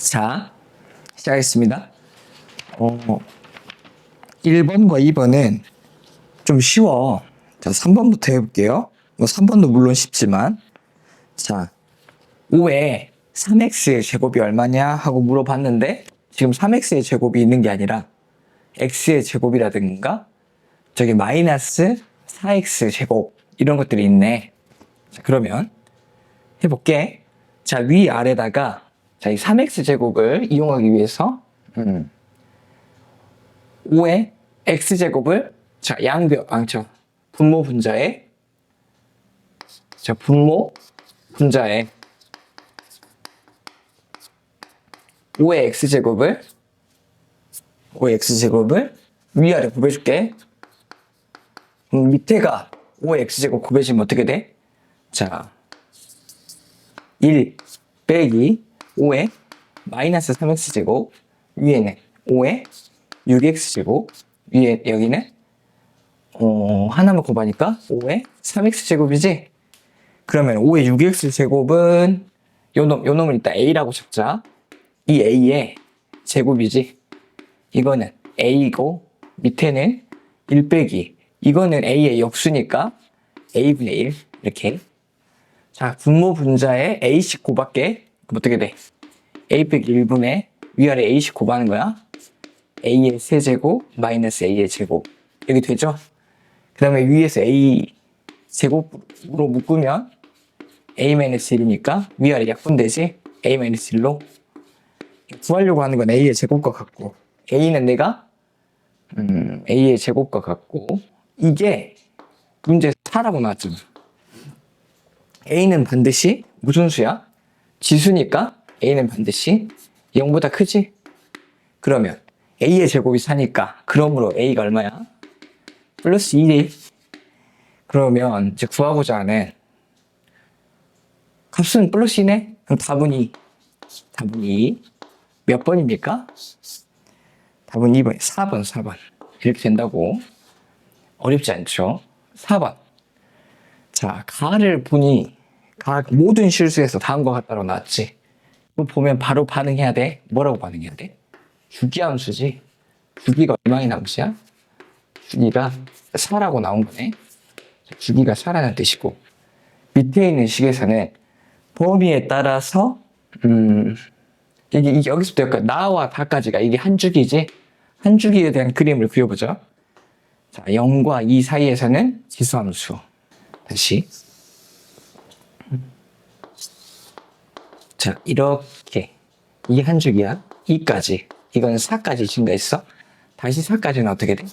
자, 시작하겠습니다. 1번과 2번은 좀 쉬워. 자, 3번부터 해볼게요. 3번도 물론 쉽지만. 자, 5에 3x의 제곱이 얼마냐 하고 물어봤는데 지금 3x의 제곱이 있는 게 아니라 x의 제곱이라든가 저기 마이너스 4x 제곱 이런 것들이 있네. 자, 그러면 해볼게. 자, 위아래다가 자, 이 3x 제곱을 이용하기 위해서 5의 x 제곱을 자, 분모 분자에 분모 분자에 5의 x 제곱을 위아래 곱해줄게. 밑에가 5의 x 제곱 곱해지면 어떻게 돼? 자, 1 빼기 5의 마이너스 3x 제곱, 위에는 5의 6x 제곱, 위에 여기는 하나만 곱하니까 5의 3x 제곱이지? 그러면 5의 6x 제곱은 요 놈을 이따 a라고 적자. 이 a의 제곱이지? 이거는 a이고 밑에는 1 빼기 이거는 a의 역수니까 a분의 1 이렇게. 자, 분모 분자에 a씩 곱할게. 그럼 어떻게 돼? a 빼기 1분의 위아래 a씩 곱하는 거야. a의 세제곱 마이너스 a의 제곱 여기 되죠? 그 다음에 위에서 a 제곱으로 묶으면 a-1이니까 위아래 약분되지? a-1로 구하려고 하는 건 a의 제곱과 같고 a는 내가 a의 제곱과 같고 이게 문제 4라고 나왔잖아. a는 반드시 무슨 수야? 지수니까 a는 반드시 0보다 크지? 그러면 a의 제곱이 4니까 그러므로 a가 얼마야? 플러스 1이. 그러면 이제 구하고자 하는 값은 플러스 2네? 그럼 답은 2. 몇 번입니까? 답은 2번, 4번. 이렇게 된다고. 어렵지 않죠? 4번. 자, 가를 보니 모든 실수에서 다음과 같다고 나왔지. 이거 보면 바로 반응해야 돼. 뭐라고 반응해야 돼? 주기함수지. 주기가 얼마의 함수야? 주기가 4라고 나온 거네. 주기가 4라는 뜻이고 밑에 있는 식에서는 범위에 따라서 이게 여기서부터 여기까지 나와 다까지가 이게 한 주기지. 한 주기에 대한 그림을 그려보죠. 자, 0과 2 사이에서는 지수함수. 다시. 자, 이렇게 이게 한 주기야. 2까지. 이건 4까지 증가했어. 다시 4까지는 어떻게 돼?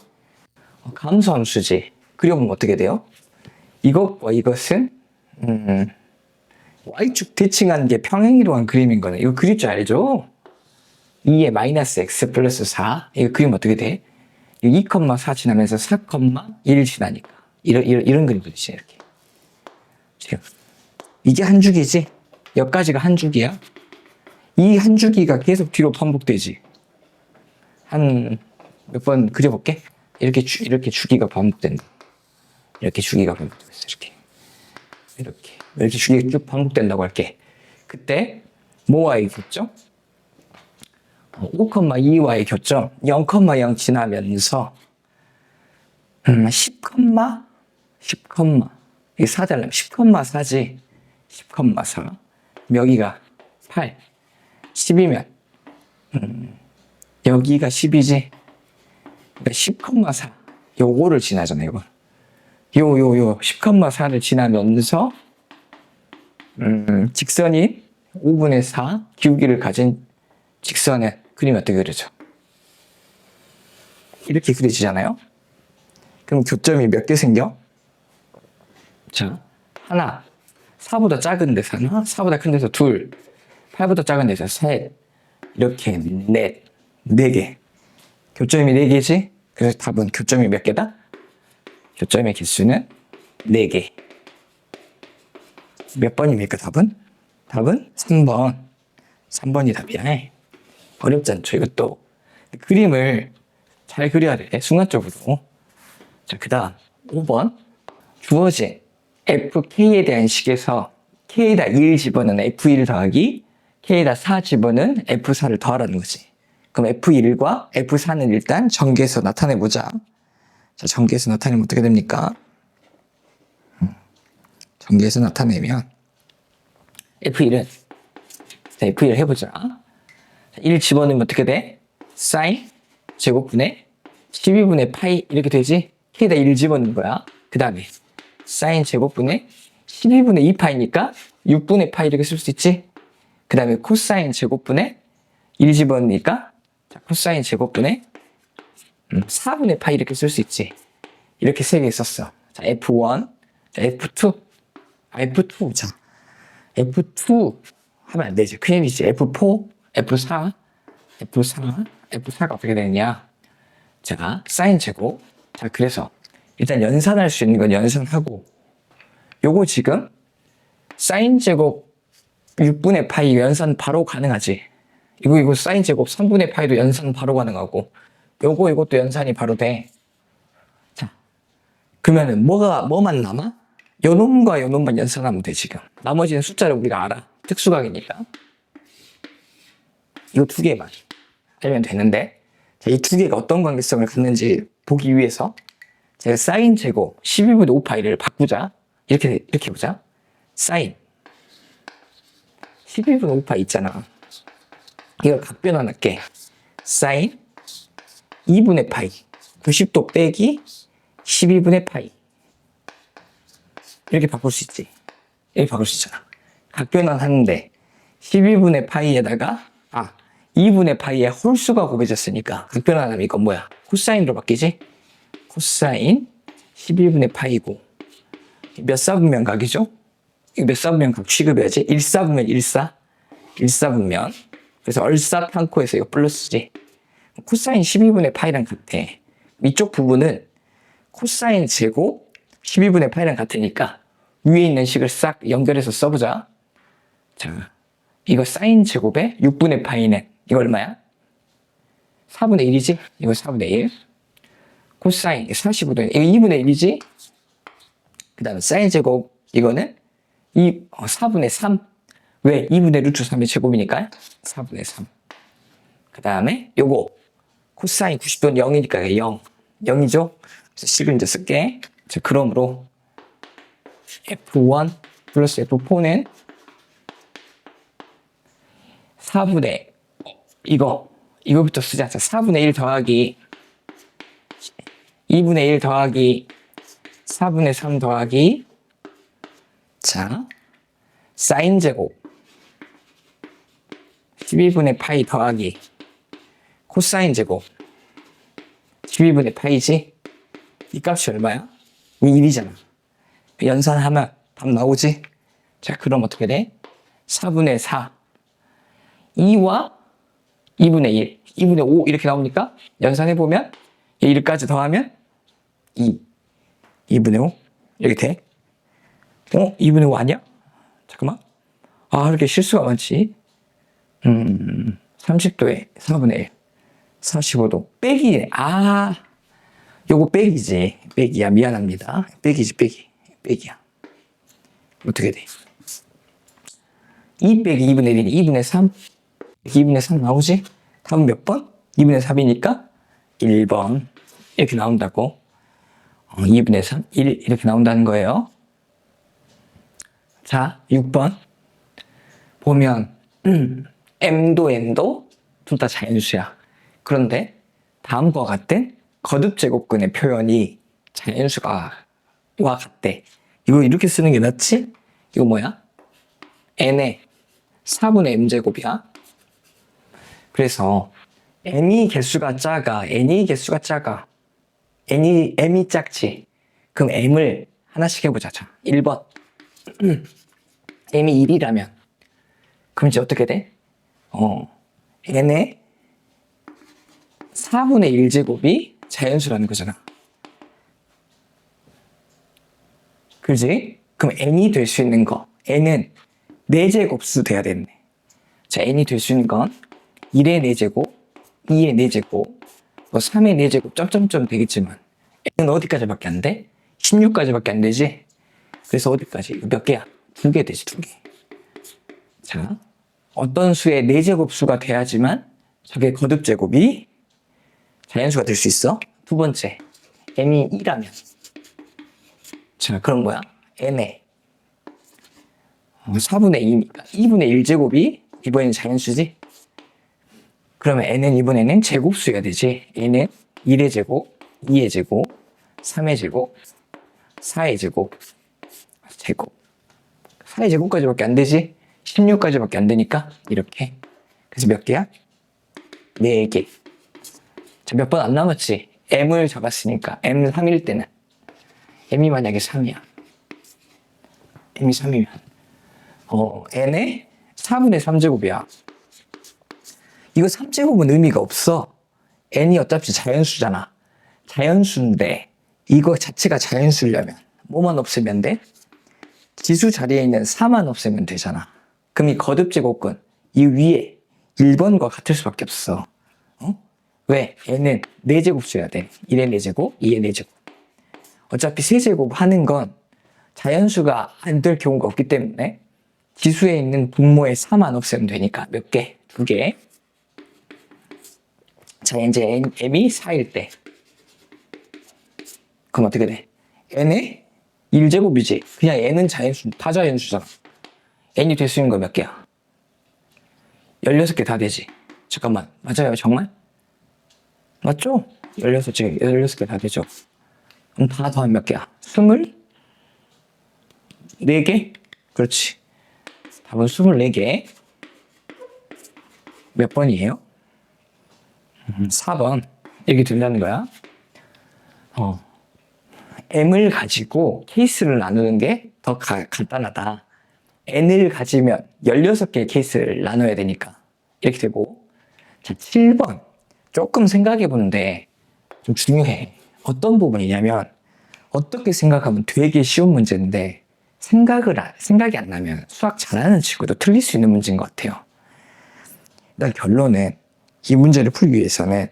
감소함수지. 그려보면 어떻게 돼요? 이것과 이것은 y축 대칭한 게 평행이동한 그림인 거네. 이거 그릴 줄 알죠? 2의 마이너스 x 플러스 4. 이거 그리면 어떻게 돼? 2,4 지나면서 4,1 지나니까. 이런 그림 그리지, 이렇게. 지금. 이게 한 주기지? 여기까지가 한 주기야? 이 한 주기가 계속 뒤로 반복되지? 한 몇 번 그려볼게. 이렇게 주기가 반복된다. 이렇게 주기가 반복되면서 이렇게 주기가 쭉 반복된다고 할게. 그때 뭐와의 교점? 5,2와의 교점 0,0 지나면서 10, 이게 4달라면 10,4지. 10,4 여기가 8 10이면 여기가 10이지. 그러니까 10,4 요거를 지나잖아. 이거 요 10,4를 지나면서 직선이 5분의 4 기울기를 가진 직선의 그림이 어떻게 그려져? 이렇게 그려지잖아요. 그럼 교점이 몇 개 생겨? 자, 하나, 4보다 작은 데서 하나, 4보다 큰 데서 둘, 8보다 작은 데서 셋, 이렇게 네 개. 교점이 4개지? 그래서 답은 교점이 몇 개다? 교점의 개수는 4개. 몇 번입니까, 답은? 답은 3번. 3번이 답이야. 어렵지 않죠, 이것도. 그림을 잘 그려야 돼, 순간적으로. 자, 그 다음 5번. 주어진 FK에 대한 식에서 K에다 2를 집어넣는 F1 더하기 K에다 4 집어는 F4를 더하라는 거지. 그럼 F1과 F4는 일단 전개해서 나타내보자. 자, 전개해서 나타내면 어떻게 됩니까? 전개해서 나타내면 F1은 자, F1 해보자. 1 집어넣으면 어떻게 돼? 사인 제곱분의 12분의 파이 이렇게 되지? K에다 1 집어넣는 거야. 그 다음에 사인 제곱분의 12분의 2파이니까 6분의 파이 이렇게 쓸 수 있지? 그 다음에 코사인 제곱분의 1 집어넣으니까 자, 코사인 제곱분의 4분의 파이 이렇게 쓸 수 있지? 이렇게 세 개 썼어. 자, F1, 자, F2, F2, 자, F2 하면 안 되지. 큰일이지. F4, F4, F4, F4가 어떻게 되느냐? 자, 사인 제곱. 자, 그래서 일단 연산할 수 있는 건 연산하고 요거 지금 사인 제곱 6분의 파이 연산 바로 가능하지. 이거 사인 제곱 3분의 파이도 연산 바로 가능하고 이것도 연산이 바로 돼. 자, 그러면은 뭐만 남아? 요 놈과 요 놈만 연산하면 돼, 지금. 나머지는 숫자를 우리가 알아. 특수각이니까. 이거 두 개만 알면 되는데, 자, 이 두 개가 어떤 관계성을 갖는지 보기 위해서 제가 사인 제곱 12분의 5파이를 바꾸자. 이렇게 보자. 사인 12분의 5파이 있잖아. 이걸 각변환할게. 사인 2분의 파이 90도 빼기 12분의 파이 이렇게 바꿀 수 있지. 이렇게 바꿀 수 있잖아. 각변환 하는데 12분의 파이에다가 2분의 파이에 홀수가 곱해졌으니까 각변환하면 이건 뭐야? 코사인으로 바뀌지? 코사인 12분의 파이고 몇 사분면 각이죠? 이거 몇 사분면 각 취급해야지? 1사분면 1사 1사분면 그래서 얼사탄코에서 이거 플러스지. 코사인 12분의 파이랑 같아. 이쪽 부분은 코사인 제곱 12분의 파이랑 같으니까 위에 있는 식을 싹 연결해서 써보자. 자, 이거 사인 제곱에 6분의 파이는 이거 얼마야? 4분의 1이지? 이거 4분의 1. 코사인 45도 이거 2분의 1이지? 그 다음에 사인 제곱 이거는 4분의 3. 왜? 2분의 루트 3의 제곱이니까 4분의 3. 그 다음에 요거 코사인 90도는 0이니까 0. 0이죠? 그래서 식을 이제 쓸게. 자, 그러므로 F1 플러스 F4는 4분의 이거부터 쓰자. 자, 4분의 1 더하기 2분의 1 더하기 4분의 3 더하기 자 사인 제곱 12분의 파이 더하기 코사인 제곱 12분의 파이지? 이 값이 얼마야? 이 1이잖아. 연산하면 답 나오지? 자, 그럼 어떻게 돼? 4분의 4 2와 2분의 1 2분의 5 이렇게 나오니까 연산해보면 1까지 더하면 2분의 5 이렇게 돼? 2분의 5 아니야? 잠깐만. 이렇게 실수가 많지. 30도에 4분의 1 45도 빼기네. 요거 빼기지. 빼기야. 미안합니다. 빼기지. 빼기야. 어떻게 돼? 2 빼기 2분의 1이니 2분의 3 2분의 3 나오지? 답은 몇 번? 2분의 3이니까 1번 이렇게 나온다고. 2분의 3 1 이렇게 나온다는 거예요. 자, 6번 보면 m도 n도 둘 다 자연수야. 그런데 다음과 같은 거듭제곱근의 표현이 자연수와 같대. 이거 이렇게 쓰는 게 낫지? 이거 뭐야? n의 4분의 m제곱이야. 그래서 m이 개수가 작아. m이 작지. 그럼 m을 하나씩 해보자. 자, 1번 m이 1이라면 그럼 이제 어떻게 돼? n의 4분의 1제곱이 자연수라는 거잖아. 그지? 그럼 n이 될 수 있는 거 n은 4제곱수 돼야 되네. 자, n이 될 수 있는 건 1의 4제곱, 2의 4제곱, 3의 4제곱 점점점 되겠지만 n은 어디까지밖에 안 돼? 16까지밖에 안 되지? 그래서 어디까지? 몇 개야? 2개 되지, 2개. 자, 어떤 수의 4제곱수가 돼야지만 저게 거듭제곱이 자연수가 될 수 있어. 두 번째, n이 2라면. 자, 그럼 뭐야? n에 4분의 2니까 2분의 1제곱이 이번에는 자연수지? 그러면 n은 이번에는 제곱수가 되지. n은 1의 제곱, 2의 제곱, 3의 제곱, 4의 제곱, 제곱. 4의 제곱까지밖에 안 되지? 16까지밖에 안 되니까 이렇게. 그래서 몇 개야? 4개. 자, 몇 번 안 남았지? m을 잡았으니까 m 3일 때는 m이 만약에 3이야. m이 3이면 n의 4분의 3제곱이야. 이거 3제곱은 의미가 없어. n이 어차피 자연수잖아. 자연수인데 이거 자체가 자연수려면 뭐만 없애면 돼? 지수 자리에 있는 4만 없애면 되잖아. 그럼 이 거듭제곱근 이 위에 1번과 같을 수밖에 없어. 왜? n은 4제곱 써야 돼. 1의 4제곱, 2의 4제곱. 어차피 3제곱 하는 건 자연수가 안 될 경우가 없기 때문에 지수에 있는 분모의 4만 없애면 되니까 몇 개? 2개. 자, 이제 m이 4일 때 그럼 어떻게 돼? n의 1제곱이지. 그냥 n은 자연수, 다 자연수잖아. n이 될 수 있는 거 몇 개야? 16개 다 되지. 잠깐만, 맞아요 정말? 맞죠? 16개 다 되죠. 그럼 다 더하면 몇 개야? 24개? 그렇지. 답은 24개. 몇 번이에요? 4번. 이렇게 된다는 거야. m을 가지고 케이스를 나누는 게 더 간단하다. n을 가지면 16개의 케이스를 나눠야 되니까. 이렇게 되고. 자, 7번. 조금 생각해 보는데 좀 중요해. 어떤 부분이냐면 어떻게 생각하면 되게 쉬운 문제인데 생각이 안 나면 수학 잘하는 친구도 틀릴 수 있는 문제인 것 같아요. 일단 결론은 이 문제를 풀기 위해서는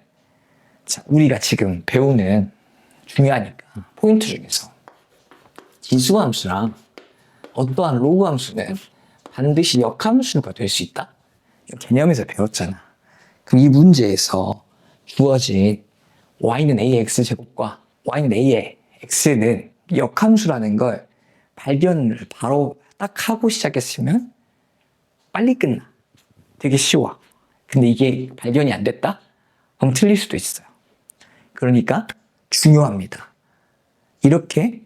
자, 우리가 지금 배우는 중요하니까 포인트 중에서 지수함수랑 어떠한 로그함수는 반드시 역함수가 될 수 있다. 개념에서 배웠잖아. 그럼 이 문제에서 주어진 y는 a의 x제곱과 y는 a의 x는 역함수라는 걸 발견을 바로 딱 하고 시작했으면 빨리 끝나. 되게 쉬워. 근데 이게 발견이 안 됐다? 그럼 틀릴 수도 있어요. 그러니까 중요합니다. 이렇게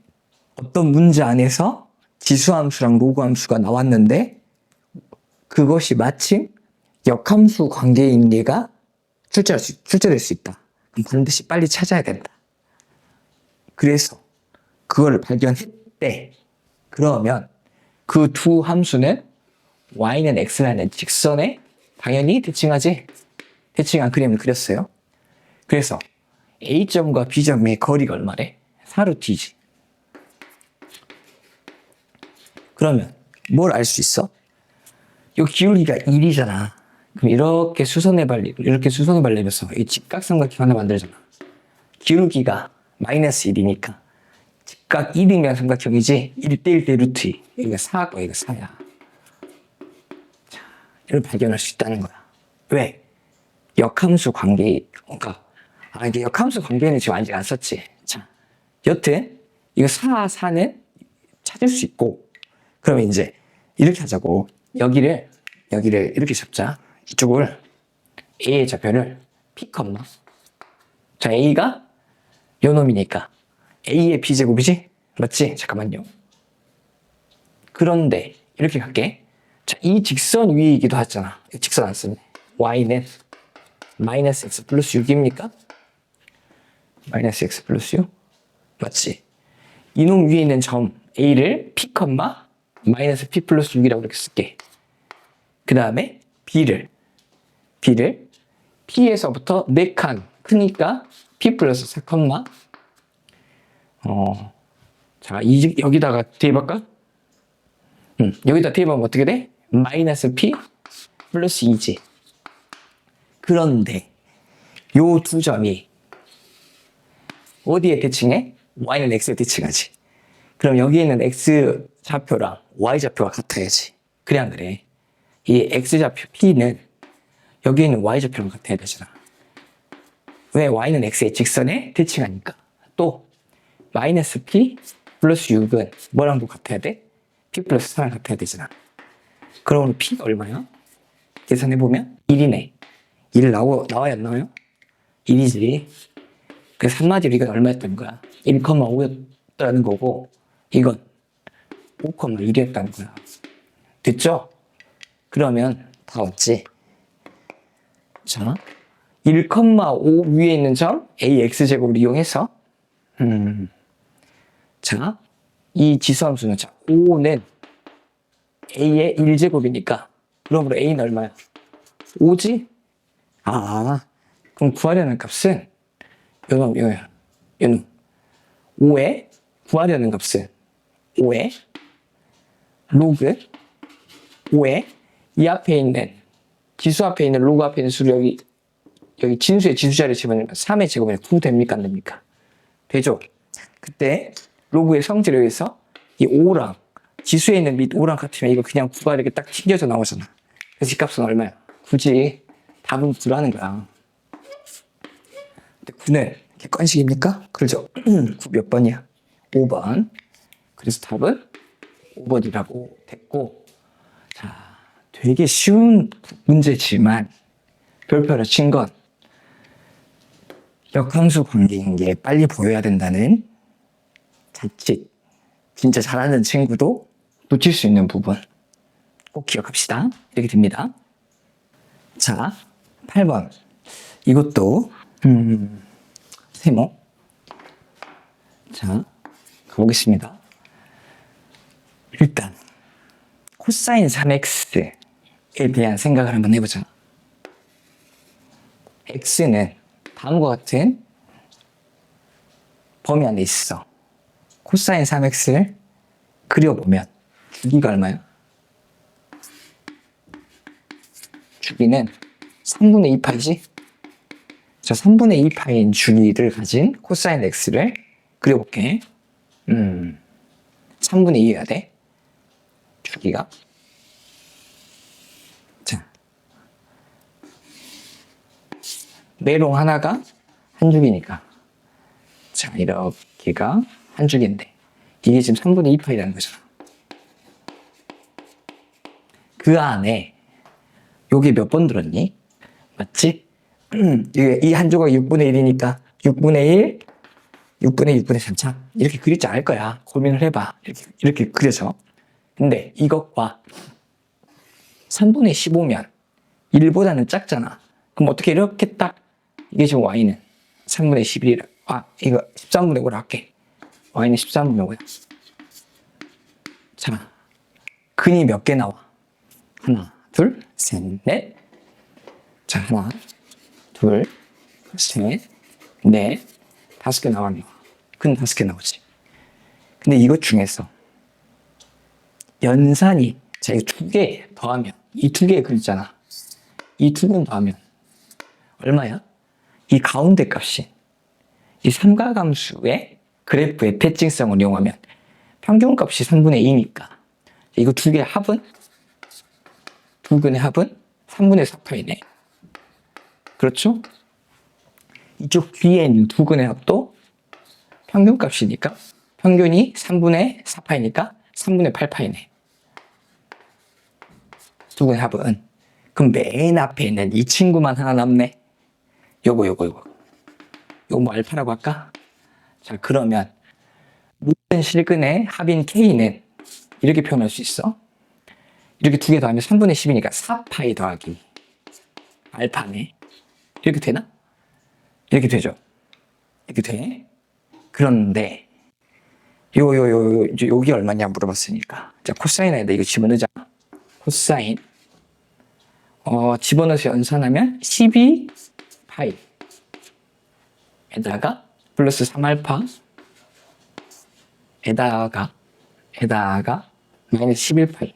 어떤 문제 안에서 지수함수랑 로그함수가 나왔는데 그것이 마침 역함수 관계인 얘가 출제될 수 있다. 그럼 반드시 빨리 찾아야 된다. 그래서 그걸 발견했대. 그러면 그 두 함수는 y는 x라는 직선에 당연히 대칭하지. 대칭한 그림을 그렸어요. 그래서 A점과 B점의 거리가 얼마래? 4루트이지. 그러면 뭘 알 수 있어? 이 기울기가 1이잖아. 그럼 이렇게 수선해 발리면서 이 직각삼각형 하나 만들잖아. 기울기가 마이너스 1이니까 직각 1이면 삼각형이지 1대1대 루트 2. 여기가 4고 여기가 4야. 자, 이걸 발견할 수 있다는 거야. 왜? 역함수 관계, 그러니까 이게 역함수 관계는 지금 아직 안 썼지. 자, 여튼 이거 4는 찾을 수 있고 그러면 이제 이렇게 하자고. 여기를 이렇게 잡자. 이쪽을 A의 좌표를 P, 자, A가 요 놈이니까 A의 B제곱이지? 맞지? 잠깐만요. 그런데 이렇게 갈게. 자, 이 직선 위이기도 하잖아. 직선 안 썼네. Y는 마이너스 X 플러스 6입니까? 마이너스 X 플러스 6? 맞지? 이놈 위에 있는 점 A를 P, 마이너스 P 플러스 6이라고 이렇게 쓸게. 그 다음에 B를 P에서부터 4칸 크니까 P 플러스 4, 자, 여기다가 대입할까? 여기다 대입하면 어떻게 돼? 마이너스 P 플러스 2지. 그런데 요 두 점이 어디에 대칭해? Y는 X에 대칭하지. 그럼 여기에 있는 X 좌표랑 Y 좌표가 같아야지. 그래 안 그래? 이 x좌표 p는 여기 있는 y좌표랑 같아야 되잖아. 왜? y는 x의 직선에 대칭하니까. 또 마이너스 p 플러스 6은 뭐랑도 같아야 돼? p 플러스 4랑 같아야 되잖아. 그러면 p가 얼마야? 계산해보면 1이네. 1 나와야 안 나와요? 1이지. 그래서 한마디로 이건 얼마였던 거야? 1,5였다는 거고 이건 5,1이었다는 거야. 됐죠? 그러면 다 왔지? 자, 1,5 위에 있는 점 ax제곱을 이용해서 자, 이 지수함수는 자, 5는 a의 1제곱이니까 그러므로 a는 얼마야? 5지? 아, 그럼 구하려는 값은 요놈 5에 구하려는 값은 5에 로그 5에 이 앞에 있는 지수 앞에 있는 로그 앞에 있는 수를 여기 진수의 지수자리에 집어넣으면 3의 제곱에 9 됩니까? 안 됩니까? 되죠? 그때 로그의 성질에 의해서 이 5랑 지수에 있는 밑 5랑 같으면 이거 그냥 9가 이렇게 딱 튕겨져 나오잖아. 그래서 이 값은 얼마야? 굳이 답은 9라는 거야. 근데 9는 객관식입니까? 그렇죠. 9 몇 번이야? 5번. 그래서 답은 5번이라고 됐고, 자, 되게 쉬운 문제지만 별표를 친 건 역함수 관계인 게 빨리 보여야 된다는 자칫 진짜 잘하는 친구도 놓칠 수 있는 부분 꼭 기억합시다. 이렇게 됩니다. 자, 8번. 이것도 세모. 자, 가보겠습니다. 일단 코사인 3x에 대한 생각을 한번 해보자. x는 다음과 같은 범위 안에 있어. 코사인 3x를 그려보면 주기가 얼마야? 주기는 3분의 2파이지? 자, 3분의 2파인 주기를 가진 코사인 x를 그려볼게. 3분의 2여야 돼. 주기가. 자, 메롱 하나가 한 주기니까. 자, 이렇게가 한 주기인데 이게 지금 3분의 2파이라는 거잖아. 그 안에 요게 몇 번 들었니? 맞지? 이 한 조각 6분의 1이니까 6분의 1, 6분의 6분의 3차 이렇게 그리지 않을 거야. 고민을 해봐. 이렇게 그려져. 근데 이것과 3분의 15면 1보다는 작잖아. 그럼 어떻게 이렇게 딱 이게 지금 y는 3분의 11이라. 아, 이거 13분의 5라 할게. y는 13분의 5야. 자, 근이 몇 개 나와? 하나, 둘, 셋, 넷. 자, 하나, 둘, 셋, 넷, 5개 나왔네. 근 5개 나오지. 근데 이것 중에서 연산이, 자, 이거 2개 더하면, 이 2개 그랬잖아. 이 2개 더하면 얼마야? 이 가운데 값이 이 삼각함수의 그래프의 대칭성을 이용하면 평균값이 3분의 2니까 이거 2개의 합은? 2근의 합은 3분의 4파이네. 그렇죠? 이쪽 뒤에 있는 2근의 합도 평균값이니까 평균이 3분의 4파이니까 3분의 8파이네. 2근의 합은. 그럼 맨 앞에 있는 이 친구만 하나 남네. 요거 뭐 알파라고 할까? 자, 그러면 모든 실근의 합인 K는 이렇게 표현할 수 있어. 이렇게 2개 더하면 3분의 10이니까 4파이 더하기 알파네. 이렇게 되나? 이렇게 되죠. 이렇게 돼. 그런데 이제 여기 얼마냐 물어봤으니까 자, 코사인에다 이거 집어넣자. 코사인 집어넣어서 연산하면 12파이 에다가 플러스 3알파 에다가 마이너스 11파이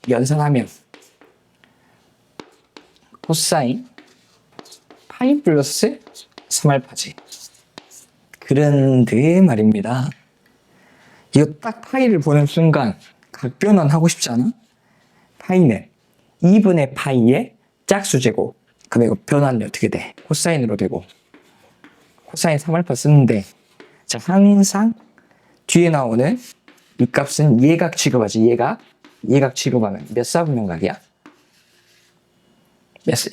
연산하면 코사인 파이 플러스 3알파지. 그런데 말입니다. 이거 딱 파이를 보는 순간 각변환 하고 싶지 않아? 파이는 2분의 파이의 짝수제곱. 그럼 이거 변환이 어떻게 돼? 코사인으로 되고. 코사인 3알파 쓰는데, 자, 항상 뒤에 나오는 이 값은 예각 취급하지, 예각. 예각 취급하면 몇 사분면각이야?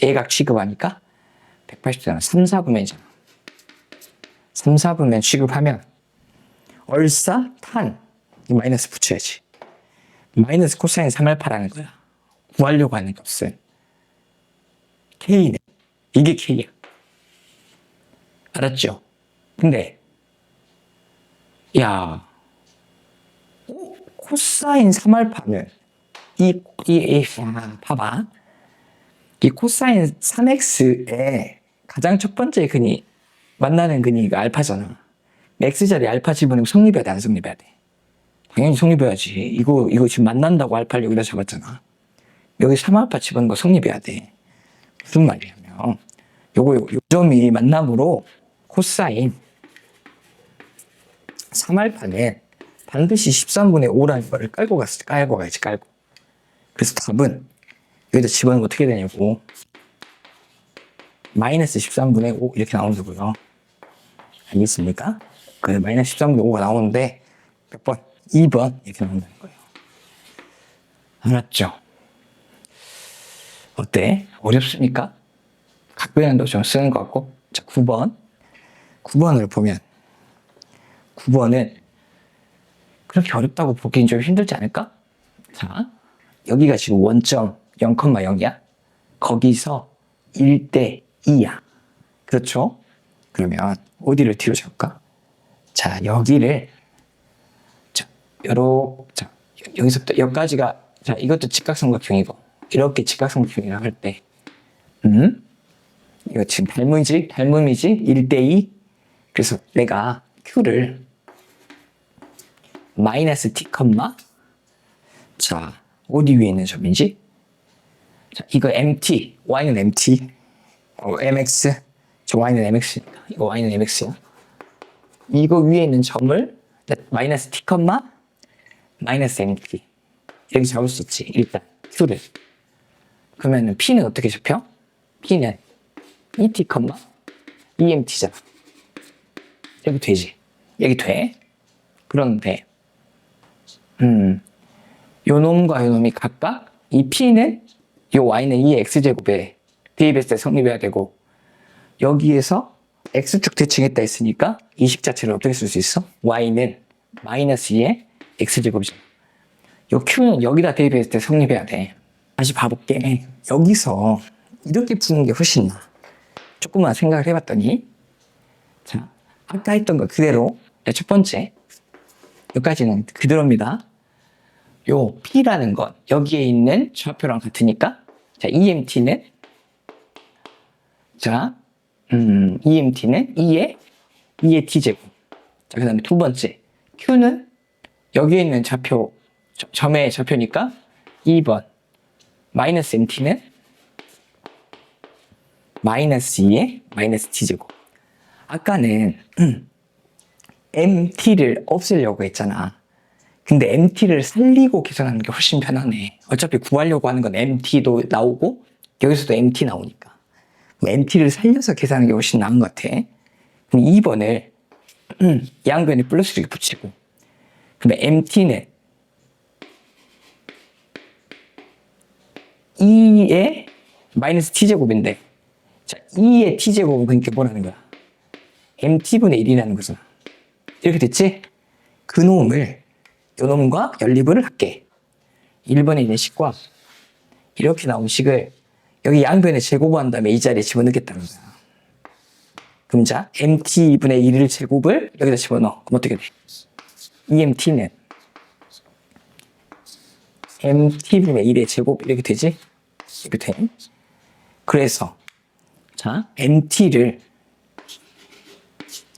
예각 취급하니까 180도잖아. 3, 4분면이잖아. 3, 4분면 취급하면 얼싸 탄 이 마이너스 붙여야지. 마이너스 코사인 3알파라는 거야. 구하려고 하는 값은 K네. 이게 K야. 알았죠? 근데 야, 코사인 3알파는 봐봐. 이 코사인 3x의 가장 첫 번째 근이 만나는 근이가 알파잖아. x자리 알파 집어넣으면 성립해야 돼, 안 성립해야 돼? 당연히 성립해야지. 이거 지금 만난다고 알파를 여기다 잡았잖아. 여기 3알파 집어넣은 거 성립해야 돼. 무슨 말이냐면 요 점이 만남으로 코사인 3알파는 반드시 13분의 5라는 거를 깔고 가야지. 그래서 답은 여기다 집어넣으면 어떻게 되냐고. 마이너스 13분의 5 이렇게 나온다고요. 알겠습니까? 그래서 마이너스 13분의 5가 나오는데 몇 번? 2번 이렇게 나온다는 거예요. 알았죠? 어때? 어렵습니까? 각변환도 좀 쓰는 것 같고. 자, 9번을 보면 9번은 그렇게 어렵다고 보기엔 좀 힘들지 않을까? 자, 여기가 지금 원점 0,0이야. 거기서 1대 2야. 그렇죠? 그러면 어디를 뒤로 잡을까? 자, 여기를 여기서부터 여기까지가, 자, 이것도 직각삼각형이고 이렇게 직각삼각형이라고 할 때 이거 지금 닮음이지? 1대 2. 그래서 내가 Q를 마이너스 T, 자, 어디 위에 있는 점인지? 자, 이거 MT, Y는 MT, MX, 저 Y는 MX니까, 이거 Y는 MX야. 이거 위에 있는 점을 마이너스 T, 마이너스 MT 이렇게 잡을 수 있지, 일단 Q를. 그러면 P는 어떻게 잡혀? P는 ET, EMT잖아. 여기 되지? 여기 돼. 그런데 요 놈과 요 놈이 각각 이 P는 요 Y는 이 X제곱에 대입했을 때 성립해야 되고, 여기에서 X축 대칭했다 했으니까 이 식 자체를 어떻게 쓸 수 있어? Y는 마이너스 2의 X제곱이잖아. 요 Q는 여기다 대입했을 때 성립해야 돼. 다시 봐볼게. 여기서 이렇게 푸는 게 훨씬 나아. 조금만 생각을 해봤더니, 자, 아까 했던 거 그대로, 첫 번째 여기까지는 그대로입니다. 요 P라는 건 여기에 있는 좌표랑 같으니까, 자, EMT는 2의 T제곱. 자, 그 다음에 두 번째 Q는 여기에 있는 좌표, 점의 좌표니까 2번 마이너스 MT는 마이너스 2의 마이너스 T제곱. 아까는 MT를 없애려고 했잖아. 근데 MT를 살리고 계산하는 게 훨씬 편하네. 어차피 구하려고 하는 건 MT도 나오고 여기서도 MT 나오니까 MT를 살려서 계산하는 게 훨씬 나은 것 같아. 그럼 2번을 양변에 플러스 이렇게 붙이고, 그러면 MT는 2의 마이너스 T제곱인데, 자, 2의 T제곱은 그러니까 뭐라는 거야? MT분의 1이라는 거잖아. 이렇게 됐지? 그 놈을 요 놈과 연립을 할게. 1번에 있는 식과 이렇게 나온 식을 여기 양변에 제곱한 다음에 이 자리에 집어넣겠다는 거야. 그럼 자, MT분의 1을 제곱을 여기다 집어넣어. 그럼 어떻게 돼? EMT는 MT분의 1의 제곱 이렇게 되지? 이렇게 돼. 그래서 자, MT를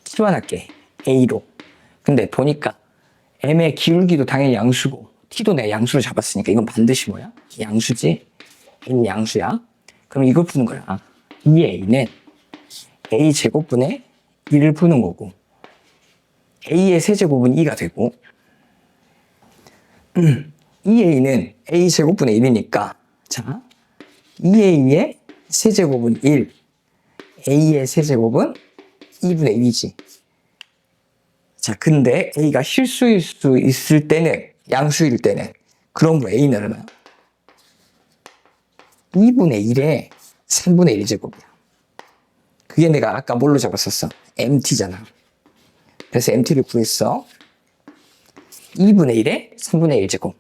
치환할게. A로. 근데 보니까 M의 기울기도 당연히 양수고 T도 내가 양수로 잡았으니까 이건 반드시 뭐야? 양수지? A는 양수야. 그럼 이걸 푸는 거야. 이 A는 A 제곱분의 1을 푸는 거고, A의 세제곱은 2가 되고, 이 A는 A 제곱분의 1이니까, 자, 2a의 세제곱은 1, a의 세제곱은 2분의 2지. 자, 근데 a가 실수일 수 있을 때는, 양수일 때는, 그럼 a는 얼마야? 2분의 1에 3분의 1제곱이야. 그게 내가 아까 뭘로 잡았었어? mt잖아. 그래서 mt를 구했어. 2분의 1에 3분의 1제곱.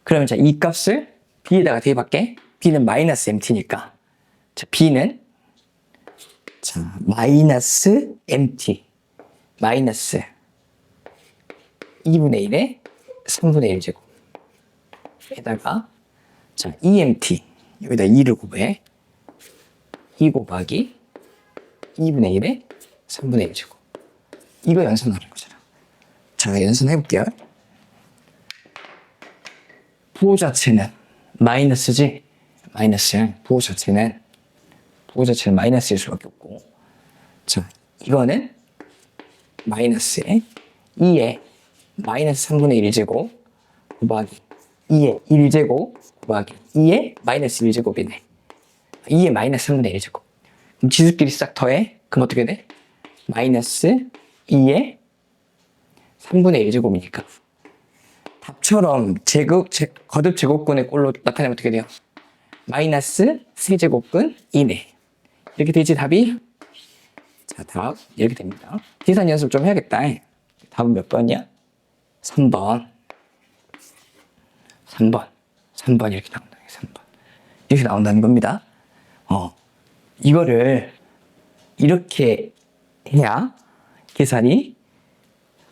그러면 자, 이 값을 b에다가 대입할게. b는 마이너스 mt니까. 자, b는 자, 마이너스 mt. 마이너스 2분의 1에 3분의 1제곱. 에다가 자, 2mt. 여기다 2를 곱해. 2 곱하기 2분의 1에 3분의 1제곱. 이거 연산하는 거잖아. 자, 연산해볼게요. 부호 자체는 마이너스지? 마이너스. 부호 자체는 마이너스일 수밖에 없고. 자, 이거는 마이너스에 2에 마이너스 3분의 1제곱 곱하기 2의 1제곱 곱하기 2의 마이너스 1제곱이네. 2의 마이너스 3분의 1제곱. 그럼 지수끼리 싹 더해. 그럼 어떻게 돼? 마이너스 2의 3분의 1제곱이니까. 답처럼 거듭 제곱근의 꼴로 나타내면 어떻게 돼요? 마이너스 세제곱근 2네. 이렇게 되지, 답이? 자, 답 이렇게 됩니다. 계산 연습 좀 해야겠다. 답은 몇 번이야? 3번. 3번 이렇게 나온다. 3번. 이렇게 나온다는 겁니다. 이거를 이렇게 해야 계산이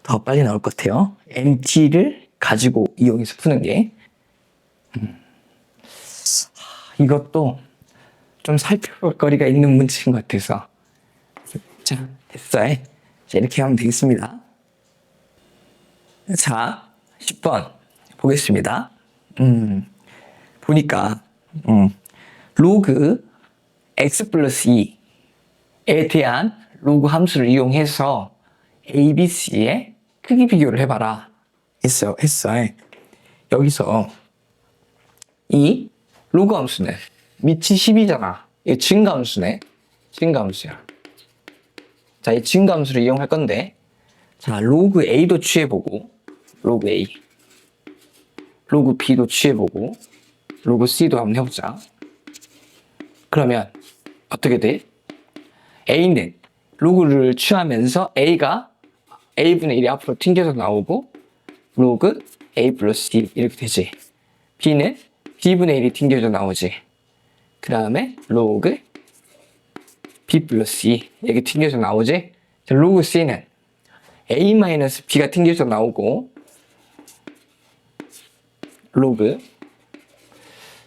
더 빨리 나올 것 같아요. mt를 가지고 이용해서 푸는 게. 이것도 좀 살펴볼 거리가 있는 문제인 것 같아서. 자, 됐어요. 자, 이렇게 하면 되겠습니다. 자, 10번 보겠습니다. 보니까 로그 x 플러스 2에 대한 로그 함수를 이용해서 a, b, c의 크기 비교를 해봐라 했어요. 여기서 이 로그 함수는 밑이 10이잖아. 이게 증가함수네. 증가함수야. 자, 이 증가함수를 이용할 건데, 자, 로그 a도 취해보고, 로그 a, 로그 b도 취해보고, 로그 c도 한번 해보자. 그러면 어떻게 돼? a는 로그를 취하면서 a가 a분의 1이 앞으로 튕겨서 나오고, 로그 a 플러스 d 이렇게 되지. b는 b분의 1이 튕겨져 나오지. 그 다음에 로그 b 플러스 2 이렇게 튕겨져 나오지. 로그 c는 a 마이너스 b가 튕겨져 나오고, 로그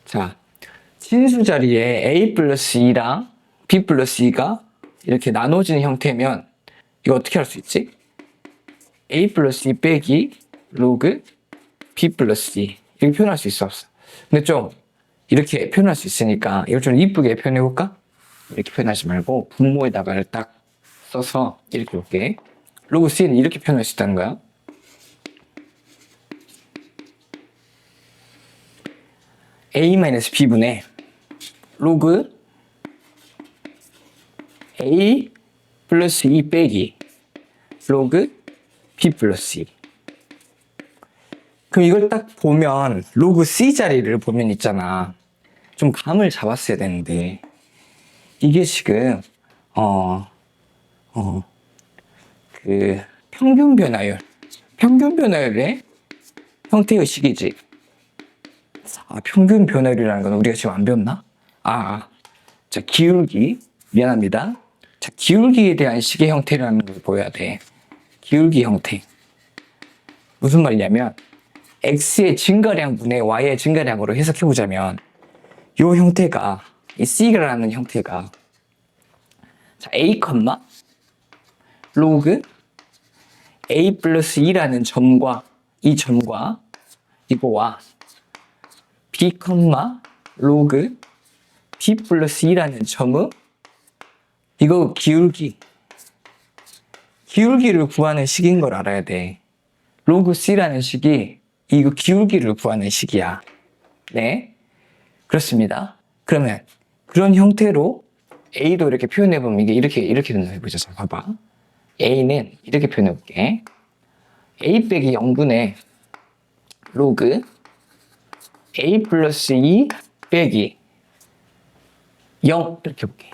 자, 진수 자리에 a 플러스 2랑 b 플러스 2가 이렇게 나눠지는 형태면 이거 어떻게 할 수 있지? a 플러스 2 빼기 로그 b 플러스 2 이렇게 표현할 수 있어 없어? 근데 좀 이렇게 표현할 수 있으니까 이걸 좀 이쁘게 표현해볼까? 이렇게 표현하지 말고 분모에다가를 딱 써서 이렇게 볼게. 로그 c는 이렇게 표현할 수 있다는 거야. a-b분의 로그 a 플러스 2 빼기 로그 b 플러스 2. 그럼 이걸 딱 보면 로그 c 자리를 보면 있잖아. 좀 감을 잡았어야 되는데 이게 지금 그 평균 변화율의 형태의 식이지. 평균 변화율이라는 건 우리가 지금 안 배웠나? 자, 기울기. 미안합니다. 자, 기울기에 대한 식의 형태라는 걸 보여야 돼. 기울기 형태. 무슨 말이냐면 x의 증가량분의 y의 증가량으로 해석해보자면 이 형태가, 이 c라는 형태가 자, a, 로그 a 플러스 2라는 점과 이 점과 이거와 b, 로그 b 플러스 2라는 점의 이거 기울기를 구하는 식인 걸 알아야 돼. 로그 c라는 식이 이거 기울기를 구하는 식이야. 네, 그렇습니다. 그러면 그런 형태로 A도 이렇게 표현해보면 이게 이렇게 된다 해보자. 자, 봐봐. A는 이렇게 표현해볼게. A 빼기 0분의 로그 A 플러스 2 빼기 0 이렇게 볼게.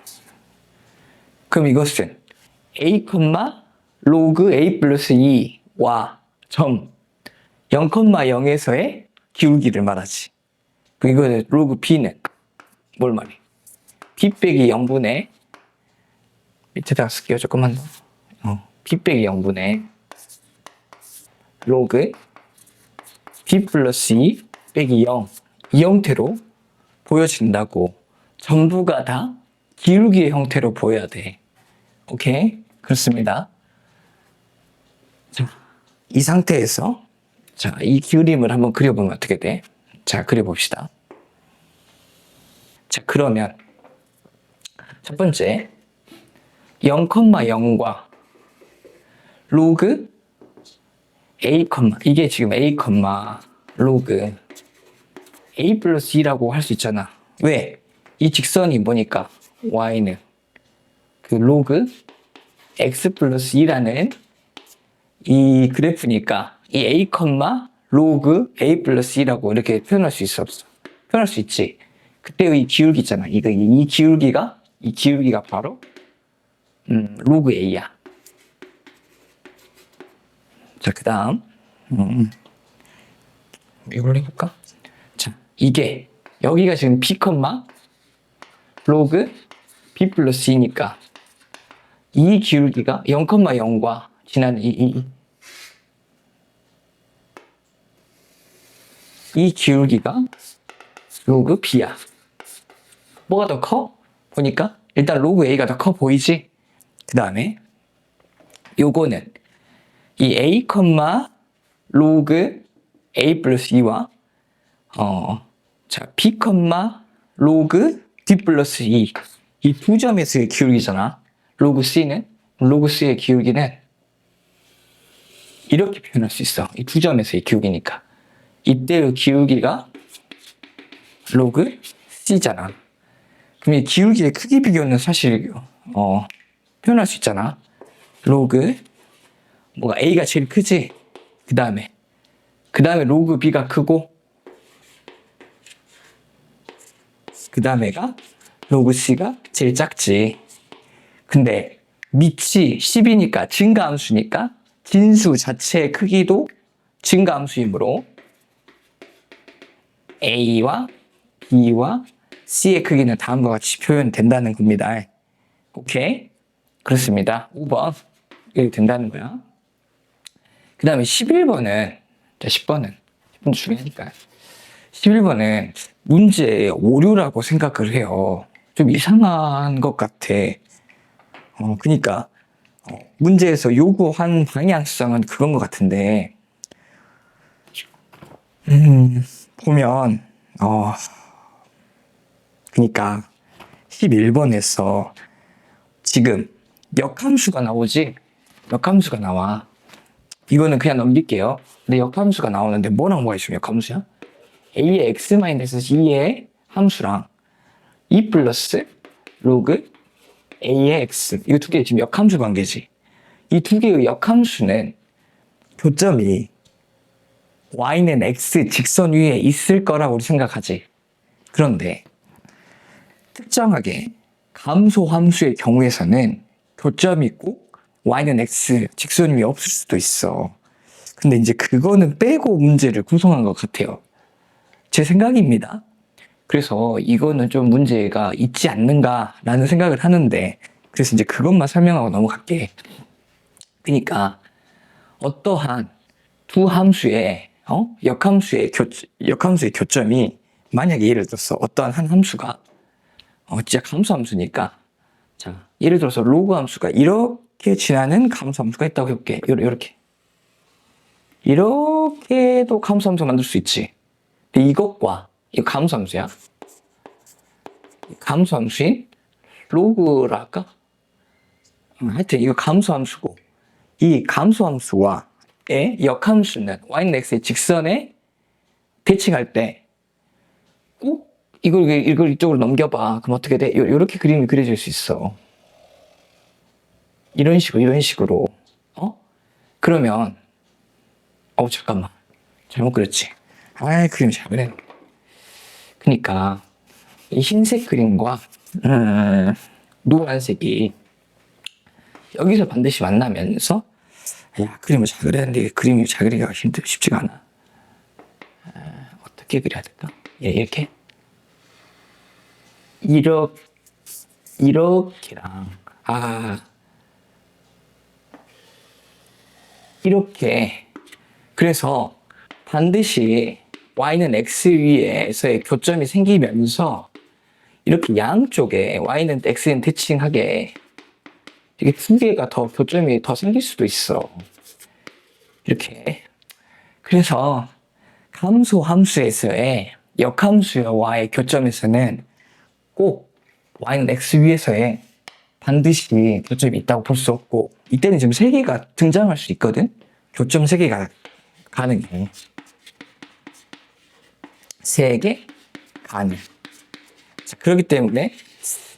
그럼 이것은 A, 로그 A 플러스 2와 점 0,0에서의 기울기를 말하지. 이거는 로그 B는 뭘 말해? B 빼기 0분의 밑에다가 쓸게요. 조금만 더. B 빼기 0분의 로그 B 플러스 2 빼기 0 이 형태로 보여진다고. 전부가 다 기울기의 형태로 보여야 돼. 오케이? 그렇습니다. 자, 이 상태에서 자, 이 그림을 한번 그려보면 어떻게 돼? 자, 그려봅시다. 자, 그러면 첫 번째 0,0과 로그 A, 이게 지금 A, 로그 A 플러스 2라고 할 수 있잖아. 왜? 이 직선이 뭐니까? Y는 그 로그 X 플러스 2라는 이 그래프니까 이 A, 로그 A 플러스 2라고 이렇게 표현할 수 있어 없어? 표현할 수 있지. 그때의 이 기울기 있잖아. 이 기울기가 바로 로그 A야. 자, 그 다음 이걸로 해볼까? 자, 이게 여기가 지금 B, 로그 B 플러스 2니까 이 기울기가 0,0과 지나는 이 기울기가 로그 B야. 뭐가 더 커? 보니까 일단 로그 A가 더 커 보이지? 그 다음에 요거는 이 A, 로그 A 플러스 2와 자, B, 로그 D 플러스 2 이 두 점에서의 기울기잖아. 로그 C의 기울기는 이렇게 표현할 수 있어. 이 두 점에서의 기울기니까. 이때의 기울기가 로그 C잖아. 그럼 이 기울기의 크기 비교는 사실 표현할 수 있잖아. 로그 뭐가 A가 제일 크지? 그 다음에 로그 B가 크고 그 다음에가 로그 C가 제일 작지. 근데 밑이 10이니까 증가함수니까 진수 자체의 크기도 증가함수이므로 A와 B와 C의 크기는 다음과 같이 표현된다는 겁니다. 오케이? 그렇습니다. 5번 이렇게 된다는 거야. 그 다음에 11번은 10번은 중요하니까 11번은 문제의 오류라고 생각을 해요. 좀 이상한 것 같아. 그러니까 문제에서 요구한 방향성은 그건 것 같은데 보면 그러니까 11번에서 지금 역함수가 나오지? 역함수가 나와. 이거는 그냥 넘길게요. 근데 역함수가 나오는데 뭐랑 뭐가 있으면 역함수야? A의 x-2의 함수랑 2 플러스 로그 A의 x 이거 두 개 지금 역함수 관계지. 이 두 개의 역함수는 교점이 y는 x 직선 위에 있을 거라고 우리 생각하지. 그런데 특정하게 감소 함수의 경우에서는 교점이 꼭 y는 x 직선 위에 없을 수도 있어. 근데 이제 그거는 빼고 문제를 구성한 것 같아요. 제 생각입니다. 그래서 이거는 좀 문제가 있지 않는가라는 생각을 하는데, 그래서 이제 그것만 설명하고 넘어갈게. 그러니까 어떠한 두 함수의 역함수의 교점이 만약에 예를 들어서 어떠한 한 함수가 진짜 감소함수니까, 자 예를 들어서 로그 함수가 이렇게 지나는 감소함수가 있다고 해볼게. 이렇게도 감소함수 만들 수 있지. 근데 이것과 이거 감소함수야. 감소함수인 로그라 할까? 하여튼 이거 감소함수고, 이 감소함수와의 역함수는 y는 x의 직선에 대칭할 때 꼭 이걸 이쪽으로 넘겨봐. 그럼 어떻게 돼? 요렇게 그림이 그려질 수 있어. 이런 식으로. 그러면, 잠깐만. 잘못 그렸지. 그림 잘 그렸네. 그니까, 이 흰색 그림과, 노란색이 여기서 반드시 만나면서, 그림을 잘 그렸는데, 그림이 잘 그리기가 쉽지가 않아. 어떻게 그려야 될까? 이렇게. 이렇게랑, 이렇게. 그래서 반드시 y는 x 위에서의 교점이 생기면서 이렇게 양쪽에 y는 x는 대칭하게 이게 두 개가 더 교점이 더 생길 수도 있어. 이렇게. 그래서 감소 함수에서의 역함수와의 교점에서는 꼭 y는 x 위에서의 반드시 교점이 있다고 볼 수 없고, 이때는 지금 세 개가 등장할 수 있거든? 교점 세 개가 가능해. 세 개 가능. 자, 그렇기 때문에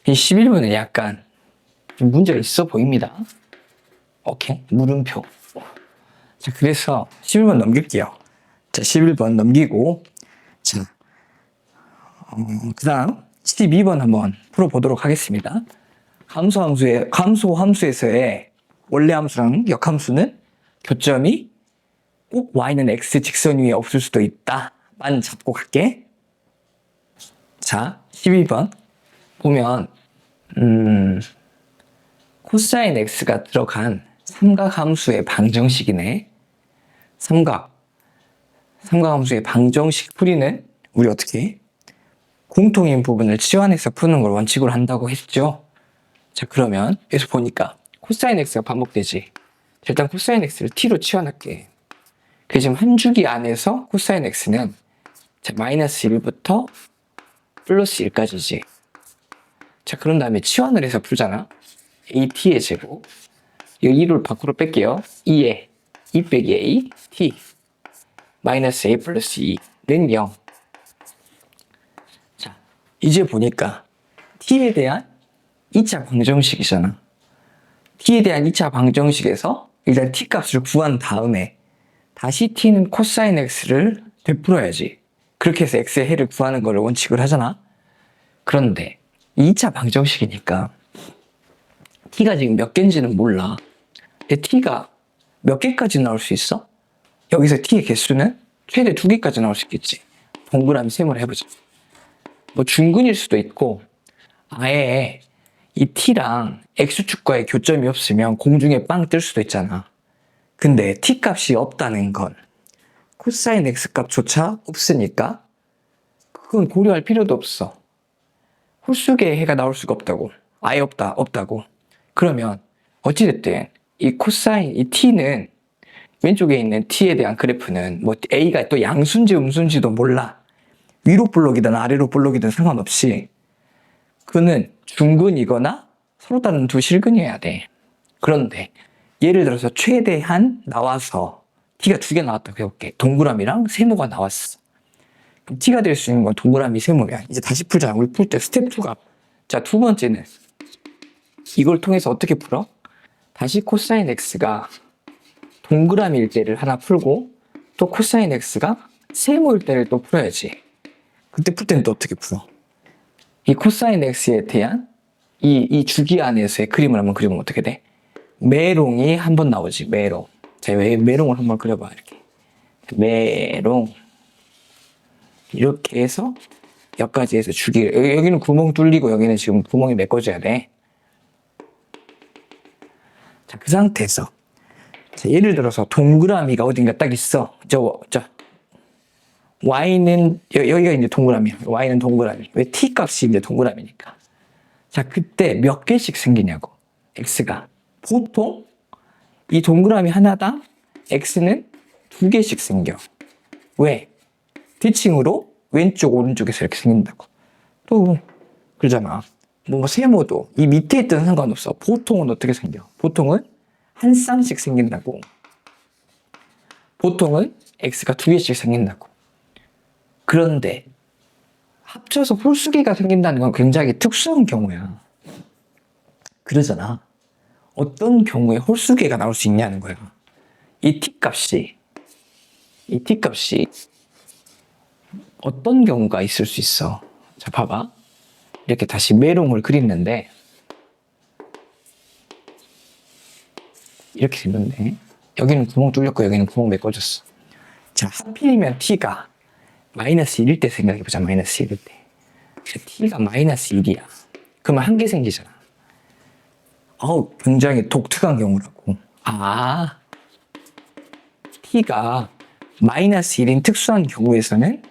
이 11번은 약간 좀 문제가 있어 보입니다. 오케이. 물음표. 자, 그래서 11번 넘길게요. 자, 11번 넘기고, 자, 그 다음 12번 한번 풀어보도록 하겠습니다. 감소 함수에서의 원래 함수랑 역함수는 교점이 꼭 y는 x 직선 위에 없을 수도 있다만 잡고 갈게. 자, 12번 보면 코사인 x가 들어간 삼각 함수의 방정식이네. 삼각 함수의 방정식 풀이는 우리 어떻게 공통인 부분을 치환해서 푸는 걸 원칙으로 한다고 했죠. 자, 그러면 여기서 보니까 코사인 x가 반복되지. 일단 코사인 x를 t로 치환할게. 그 지금 한 주기 안에서 코사인 x는 마이너스 1부터 플러스 1까지지. 자, 그런 다음에 치환을 해서 풀잖아. at의 제곱. 이 2를 밖으로 뺄게요. 2에 2 빼기 a t 마이너스 a 플러스 2는 0. 자, 이제 보니까 t에 대한 2차 방정식이잖아. t에 대한 2차 방정식에서 일단 t 값을 구한 다음에 다시 t는 코사인 x를 되풀어야지. 그렇게 해서 x의 해를 구하는 걸 원칙을 하잖아. 그런데 2차 방정식이니까 t가 지금 몇 개인지는 몰라. 근데 t가 몇 개까지 나올 수 있어? 여기서 t의 개수는 최대 2개까지 나올 수 있겠지. 동그라미 세모를 해보자. 뭐 중근일 수도 있고, 아예 이 t랑 x축과의 교점이 없으면 공중에 빵 뜰 수도 있잖아. 근데 t 값이 없다는 건 코사인 x 값조차 없으니까 그건 고려할 필요도 없어. 홀수계의 해가 나올 수가 없다고. 아예 없다고. 그러면 어찌됐든 이 코사인, 이 t는 왼쪽에 있는 t에 대한 그래프는 뭐 a가 또 양수인지 음수인지도 몰라. 위로 볼록이든 아래로 볼록이든 상관없이 그는 중근이거나 서로 다른 두 실근이어야 돼. 그런데 예를 들어서 최대한 나와서 t가 2개 나왔다고 해볼게. 동그라미랑 세모가 나왔어. 그럼 t가 될 수 있는 건 동그라미 세모야. 이제 다시 풀자. 우리 풀 때 스텝 2가. 자, 두 번째는 이걸 통해서 어떻게 풀어? 다시 코사인 x가 동그라미일 때를 하나 풀고 또 코사인 x가 세모일 때를 또 풀어야지. 그때 풀 때는 또 어떻게 풀어? 이 코사인 x에 대한 이 주기 안에서의 그림을 한번 그려보면 어떻게 돼? 메롱이 한번 나오지. 메롱. 자, 메롱을 한번 그려봐. 이렇게 메롱 이렇게 해서 여기까지 해서 주기. 여기는 구멍 뚫리고 여기는 지금 구멍이 메꿔져야 돼. 자, 그 상태에서 자, 예를 들어서 동그라미가 어딘가 딱 있어. y는 여기가 이제 동그라미야. y는 동그라미. 왜 t 값이 이제 동그라미니까. 자, 그때 몇 개씩 생기냐고. x가 보통 이 동그라미 하나당 x는 2개씩 생겨. 왜? 대칭으로 왼쪽 오른쪽에서 이렇게 생긴다고. 또 그러잖아. 뭐 세모도 이 밑에 있든 상관없어. 보통은 어떻게 생겨? 보통은 한 쌍씩 생긴다고. 보통은 x가 2개씩 생긴다고. 그런데 합쳐서 홀수기가 생긴다는 건 굉장히 특수한 경우야. 그러잖아. 어떤 경우에 홀수기가 나올 수 있냐는 거야. 이 t값이 어떤 경우가 있을 수 있어. 자, 봐봐. 이렇게 다시 메롱을 그리는데 이렇게 생겼네. 여기는 구멍 뚫렸고 여기는 구멍 메꿔졌어. 자, 하필이면 t가 마이너스 1일 때 생각해보자. 마이너스 1일 때. t가 마이너스 1이야. 그러면 한 개 생기잖아. 굉장히 독특한 경우라고. t가 마이너스 1인 특수한 경우에서는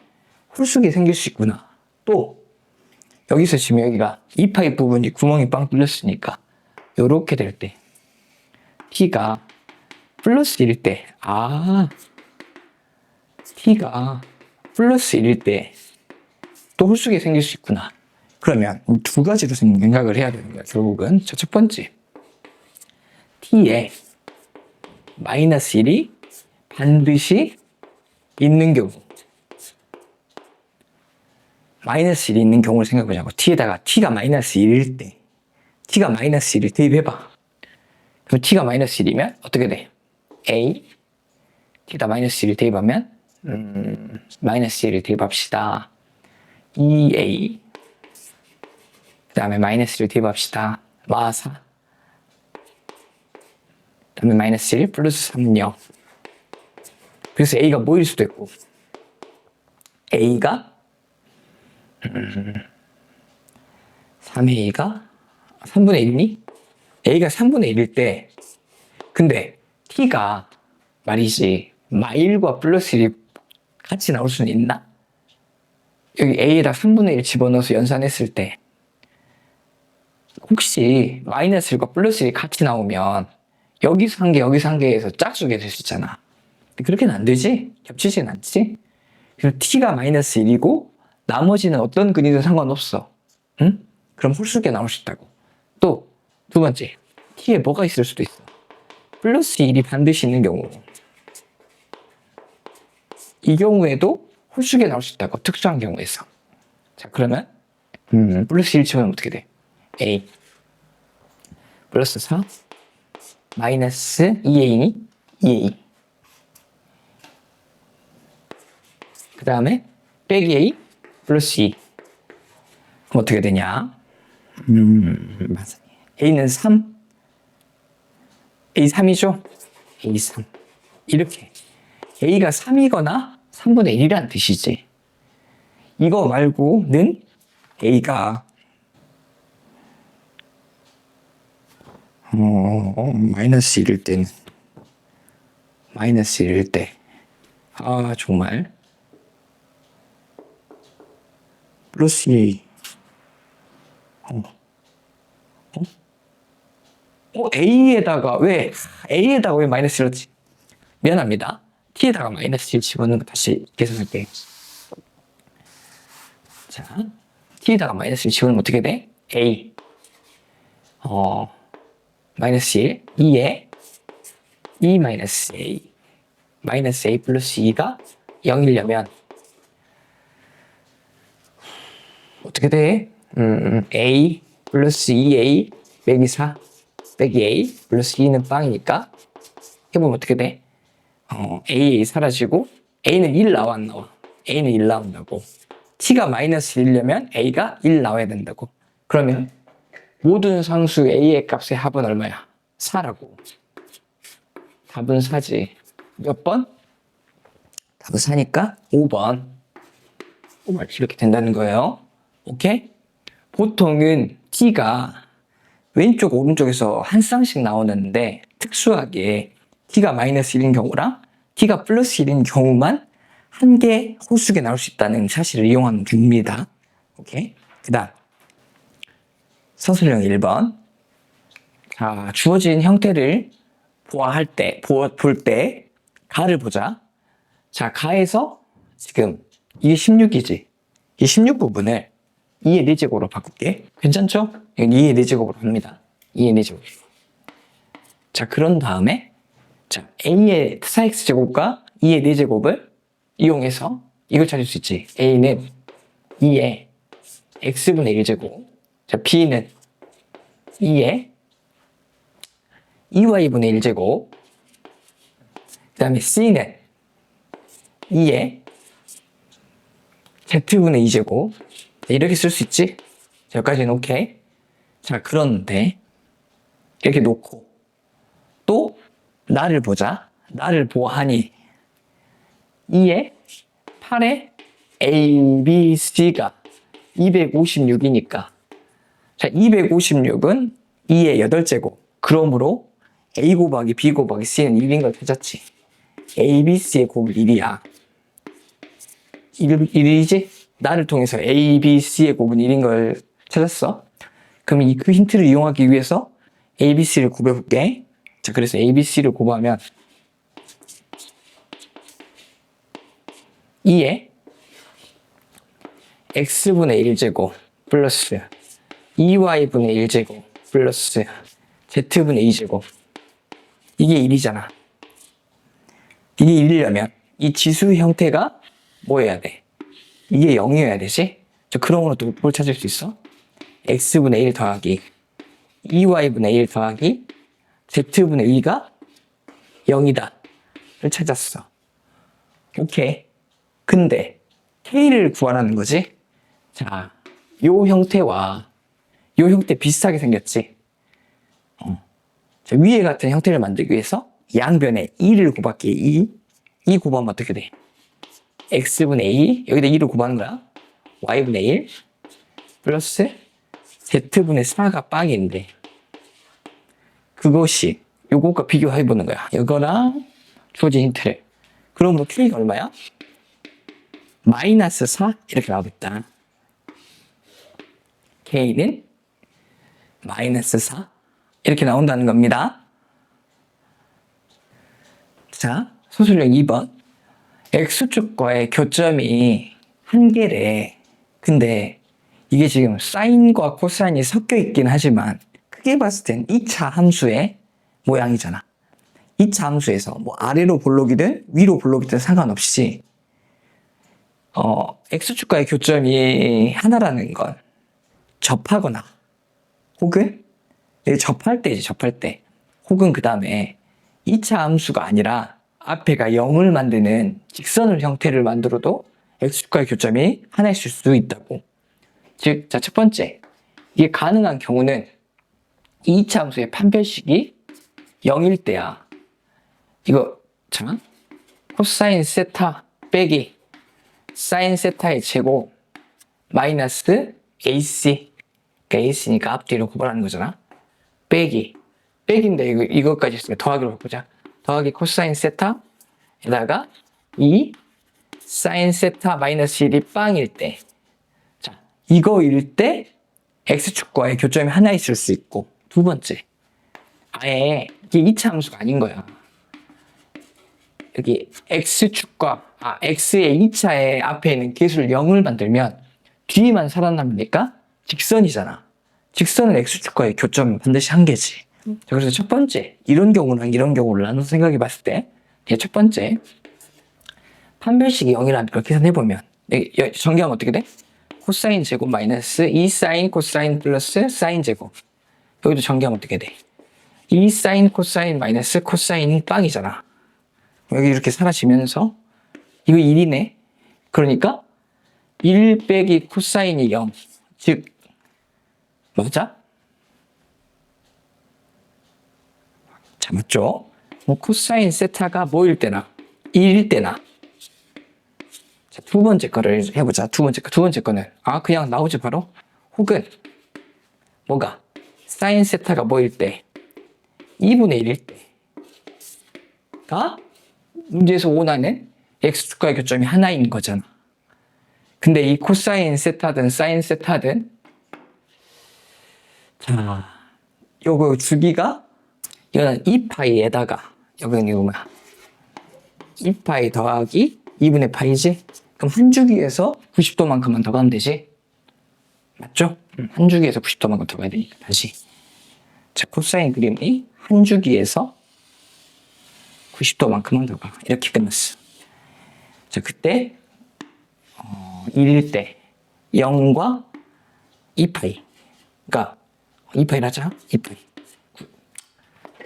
홀수기 생길 수 있구나. 또 여기서 지금 여기가 2파이 부분이 구멍이 빵 뚫렸으니까 요렇게 될 때 t가 플러스 1일 때 t가 플러스 1일 때 또 홀수기 생길 수 있구나. 그러면 두 가지로 생각을 해야 되는 거야. 결국은 첫 번째 t에 마이너스 1이 반드시 있는 경우, 마이너스 1이 있는 경우를 생각해보자고. t에다가 t가 마이너스 1일 때 t가 마이너스 1을 대입해봐. 그럼 t가 마이너스 1이면 어떻게 돼? a t가 마이너스 1을 대입하면 마이너스 1을 대입합시다. 2a 그 다음에 마이너스 1을 대입합시다. 마사 그 다음에 마이너스 1 플러스 3요. 그래서 a가 뭐일 수도 있고 a가 3a가 3분의 1이니? a가 3분의 1일 때 근데 t가 말이지 마일과 플러스 1이 같이 나올 수는 있나? 여기 a에다 3분의 1 집어넣어서 연산했을 때 혹시 마이너스 1과 플러스 1이 같이 나오면 여기서 한 개 여기서 한 개에서 짝수게 될 수 있잖아. 근데 그렇게는 안 되지? 겹치진 않지? 그래서 t가 마이너스 1이고 나머지는 어떤 근이든 상관없어. 응? 그럼 홀수기가 나올 수 있다고. 또 두 번째 t에 뭐가 있을 수도 있어. 플러스 1이 반드시 있는 경우. 이 경우에도 홀수기가 나올 수 있다고. 특수한 경우에서. 자, 그러면 플러스 1 치면 어떻게 돼? a 플러스 4 마이너스 2a니 2a 그 다음에 빼기 a 플러스 2 그럼 어떻게 되냐? 맞아. a는 3 a 3이죠? a 3 이렇게 a가 3이거나 3분의 1이라는 뜻이지. 이거 말고는 a가 마이너스 1일 때는 마이너스 1일 때 정말 플러스 2 A에다가 왜 마이너스 1을 미안합니다. T에다가 마이너스 1 집어넣는 거 다시 계산할게. 자, T에다가 마이너스 1 집어넣으면 어떻게 돼? A 마이너스 1 2에 2 마이너스 A 마이너스 A 플러스 2가 0이려면 어떻게 돼? A 플러스 2A 빼기 4 빼기 A 플러스 2는 빵이니까 해보면 어떻게 돼? A 사라지고 A는 1 나와 안 나와? A는 1 나온다고. T가 마이너스 1이려면 A가 1 나와야 된다고. 그러면 모든 상수 A의 값의 합은 얼마야? 4라고. 답은 4지. 몇 번? 답은 4니까 5번. 이렇게 된다는 거예요. 오케이? 보통은 T가 왼쪽 오른쪽에서 한 쌍씩 나오는데 특수하게 T가 마이너스 1인 경우랑 T가 플러스 1인 경우만 한 개 홀수게 나올 수 있다는 사실을 이용하면 됩니다. 오케이? 그 다음 서술형 1번. 자, 주어진 형태를 볼 때 가를 보자. 자, 가에서 지금 이게 16이지. 이 16 부분을 2의 4제곱으로 바꿀게. 괜찮죠? 이건 2의 4제곱으로 합니다. 2의 4제곱. 자, 그런 다음에 자, a의 4x제곱과 2의 4제곱을 이용해서 이걸 찾을 수 있지. a는 2의 x분의 1제곱. 자, b는 2에 2y분의 1제곱. 그 다음에 c는 2에 z분의 2제곱. 이렇게 쓸 수 있지? 자, 여기까지는 오케이. 자, 그런데 이렇게 놓고 또 나를 보자. 나를 보아하니 2에 8에 A, B, C가 256이니까 자, 256은 2의 8제곱. 그러므로 A 곱하기 B 곱하기 C는 1인 걸 찾았지. A, B, C의 곱은 1이야. 1이지? 나를 통해서 A, B, C의 곱은 1인 걸 찾았어. 그럼 그 힌트를 이용하기 위해서 A, B, C를 곱해볼게. 자, 그래서 A, B, C를 곱하면 2에 x분의 1제곱 플러스 2y분의 1제곱 플러스 z분의 2제곱. 이게 1이잖아. 이게 1이려면 이 지수 형태가 뭐여야 돼? 이게 0이어야 되지? 자, 그러므로 또 뭘 찾을 수 있어? x분의 1 더하기 2y분의 1 더하기 z분의 2가 0이다 를 찾았어. 오케이. 근데 k를 구하라는 거지? 자, 요 형태와 요 형태 비슷하게 생겼지? 자, 위에 같은 형태를 만들기 위해서 양변에 2를 곱할게. 2 곱하면 어떻게 돼? x분의 2, 여기다 2를 곱하는 거야. y분의 1 플러스 z분의 4가 빵인데 그것이 요것과 비교해보는 거야. 이거랑 주어진 힌트를. 그러면 k가 얼마야? 마이너스 4 이렇게 나오겠다. k는 마이너스 4 이렇게 나온다는 겁니다. 자, 소술형 2번. x축과의 교점이 한 개래. 근데 이게 지금 사인과 코사인이 섞여 있긴 하지만 크게 봤을 땐 2차 함수의 모양이잖아. 2차 함수에서 뭐 아래로 볼록이든 위로 볼록이든 상관없이 x축과의 교점이 하나라는 건 접하거나 혹은 접할 때지, 접할 때. 혹은 그 다음에 2차 함수가 아니라 앞에가 0을 만드는 직선을 형태를 만들어도 x축과의 교점이 하나일 수 있다고. 즉, 자, 첫 번째. 이게 가능한 경우는 2차 함수의 판별식이 0일 때야. 이거, 잠깐. 코사인 세타 빼기 사인 세타의 제곱 마이너스 AC. 그러니까 AC니까 앞뒤로 구분하는 거잖아. 빼기인데 이거까지 있으면 더하기로 바꾸자. 더하기 코사인 세타에다가 2 사인 세타 마이너스 1이 빵일 때, 자, 이거일 때 x축과의 교점이 하나 있을 수 있고, 두 번째, 아예 이게 2차 함수가 아닌 거야. 여기 x의 2차의 앞에 있는 개수를 0을 만들면 뒤에만 살아남으니까 직선이잖아. 직선은 x축과의 교점 반드시 한 개지. 자, 그래서 첫 번째, 이런 경우랑 이런 경우를 나눠서 생각해 봤을 때, 첫 번째, 판별식이 0이라는 걸 계산해보면, 전개하면 어떻게 돼? 코사인 제곱 마이너스 2 사인 코사인 플러스 사인 제곱. 여기도 전개하면 어떻게 돼? 2 사인 코사인 마이너스 코사인이 빵이잖아. 여기 이렇게 사라지면서, 이거 1이네? 그러니까, 1 빼기 코사인이 0. 즉, 맞아? 자, 맞죠? 코사인 세타가 뭐일 때나 1일 때나. 자, 두 번째 거를 해보자. 두 번째 거는 그냥 나오지 바로. 혹은 뭐가 사인 세타가 뭐일 때 2분의 1일 때가 문제에서 원하는 x축과의 교점이 하나인 거잖아. 근데 이 코사인 세타든 사인 세타든 자, 요거 주기가 이거는 2파이에다가 여기는 이거 뭐야? 2파이 더하기 2분의 파이지? 그럼 한 주기에서 90도만큼만 더 가면 되지? 맞죠? 한 주기에서 90도만큼 더 가야 되니까 다시. 자, 코사인 그림이 한 주기에서 90도만큼만 더 가. 이렇게 끝났어. 자, 그때 1일 때 0과 2파이. 그러니까 2파이를 하자. 2파이.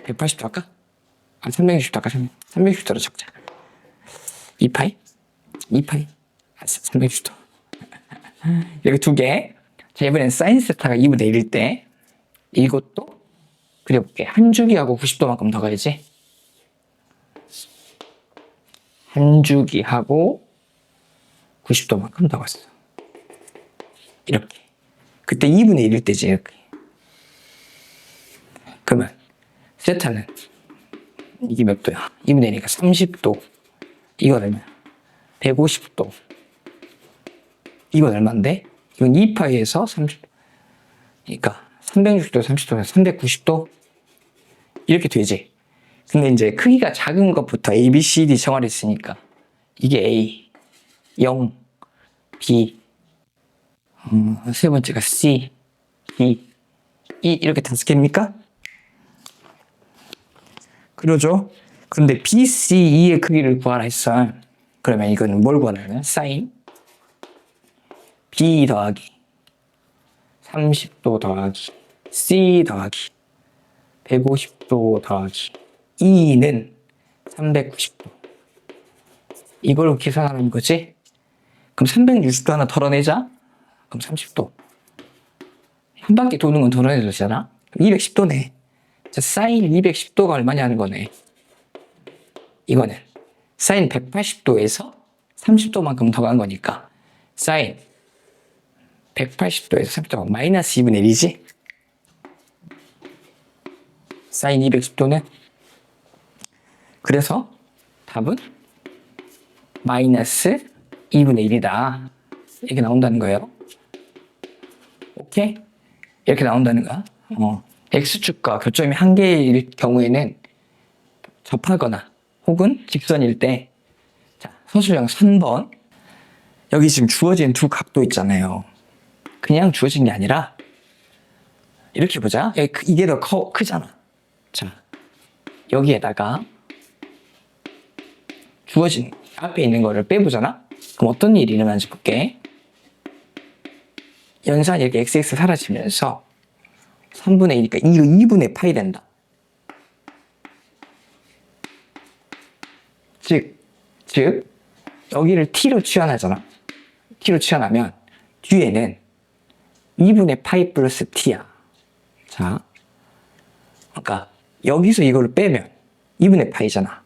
180도 할까? 360도 할까? 360도로 적자. 2파이? 2파이? 360도. 이렇게 두 개. 자, 이번엔 사인 세타가 2분의 1일 때 이것도 그려볼게. 한 주기하고 90도만큼 더 가야지. 한 주기하고 90도만큼 더 갔어. 이렇게. 그때 2분의 1일 때지, 이렇게. 그러면 세타는 이게 몇 도야? 2분의 1이니까 30도. 이건 얼마야? 150도. 이건 얼마인데? 이건 2파이에서 30도. 그러니까 360도, 30도에서 390도. 이렇게 되지. 근데 이제 크기가 작은 것부터 A, B, C, D 정하려 했으니까 이게 A, 0, B, 세 번째가 C, D, E 이렇게 5개입니까? 그러죠? 그런데 B, C, E의 크기를 구하라 했어. 그러면 이거는 뭘 구하냐면 사인 B 더하기 30도 더하기 C 더하기 150도 더하기 E는 390도. 이걸 계산하는 거지? 그럼 360도 하나 덜어내자? 그럼 30도. 한 바퀴 도는 건 덜어내잖아? 210도네. 자, 사인 210도가 얼마냐는 거네. 이거는 사인 180도에서 30도만큼 더 간 거니까 사인 180도에서 30도가 마이너스 2분의 1이지? 사인 210도는? 그래서 답은 마이너스 2분의 1이다. 이렇게 나온다는 거예요. 오케이? 이렇게 나온다는 거야. X축과 교점이 한 개일 경우에는 접하거나 혹은 직선일 때, 자, 서술형 3번. 여기 지금 주어진 두 각도 있잖아요. 그냥 주어진 게 아니라 이렇게 보자. 이게 더 크잖아. 자, 여기에다가 주어진 앞에 있는 거를 빼보잖아. 그럼 어떤 일이 일어나는지 볼게. 연산이 이렇게 XX 사라지면서 3분의 2니까 이거 2분의 파이 된다. 즉 여기를 t로 치환하잖아. t로 치환하면 뒤에는 2분의 파이 플러스 t야. 자, 그러니까 여기서 이거를 빼면 2분의 파이잖아.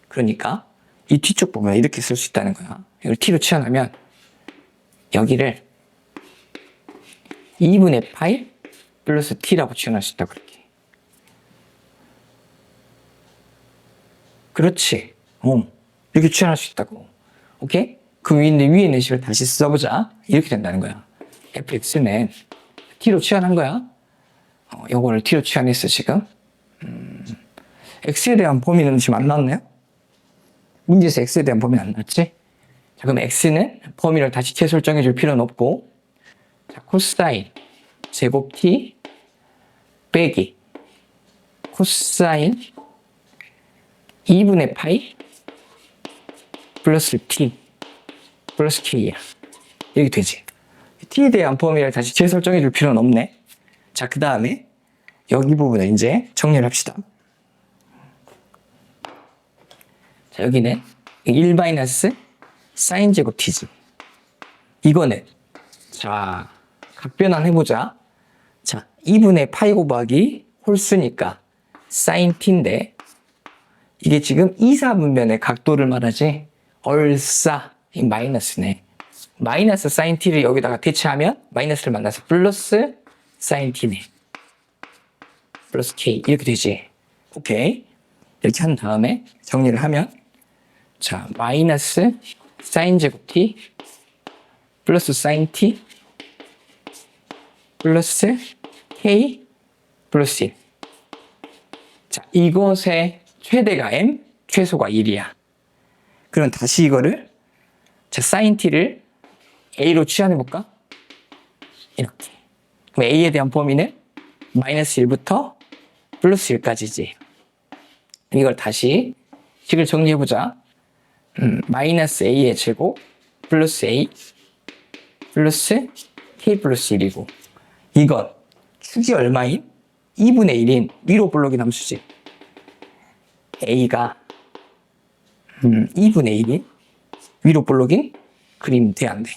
그러니까 이 뒤쪽 부분을 이렇게 쓸 수 있다는 거야. 이걸 t로 치환하면 여기를 2분의 파이 플러스 t라고 치환할 수 있다. 그렇게. 그렇지. 이렇게 치환할 수 있다고. 오케이? 그 위에 있는 식을 다시 써보자. 이렇게 된다는 거야. fx는 t로 치환한 거야. 요거를 t로 치환했어, 지금. x에 대한 범위는 지금 안 나왔네요? 문제에서 x에 대한 범위는 안 나왔지? 자, 그럼 x는 범위를 다시 재설정해 줄 필요는 없고, 자, 코사인 제곱 t 빼기 코사인 2분의 파이 플러스 t 플러스 k야. 이렇게 되지. t에 대한 범위를 다시 재설정해 줄 필요는 없네. 자, 그 다음에 여기 부분을 이제 정리를 합시다. 자, 여기는 1 마이너스 사인 제곱 t지. 이거는 자, 각변환 해보자. 자, 2분의 파이 곱하기 홀수니까 사인 t인데 이게 지금 2, 4분면의 각도를 말하지. 얼싸 이 마이너스네. 마이너스 사인 t를 여기다가 대체하면 마이너스를 만나서 플러스 사인 t네. 플러스 k 이렇게 되지. 오케이. 이렇게 한 다음에 정리를 하면 자, 마이너스 사인 제곱 t 플러스 사인 t 플러스 k 플러스 1. 자, 이것의 최대가 m, 최소가 1이야. 그럼 다시 이거를 자, 사인 t를 a로 치환해볼까? 이렇게. 그럼 a에 대한 범위는 마이너스 1부터 플러스 1까지지. 이걸 다시 식을 정리해보자. 마이너스 a의 제곱 플러스 a 플러스 k 플러스 1이고 이건 축이 얼마인? 2분의 1인 위로 볼록인 함수지. A가 2분의 1인 위로 볼록인 그림 돼, 안 돼?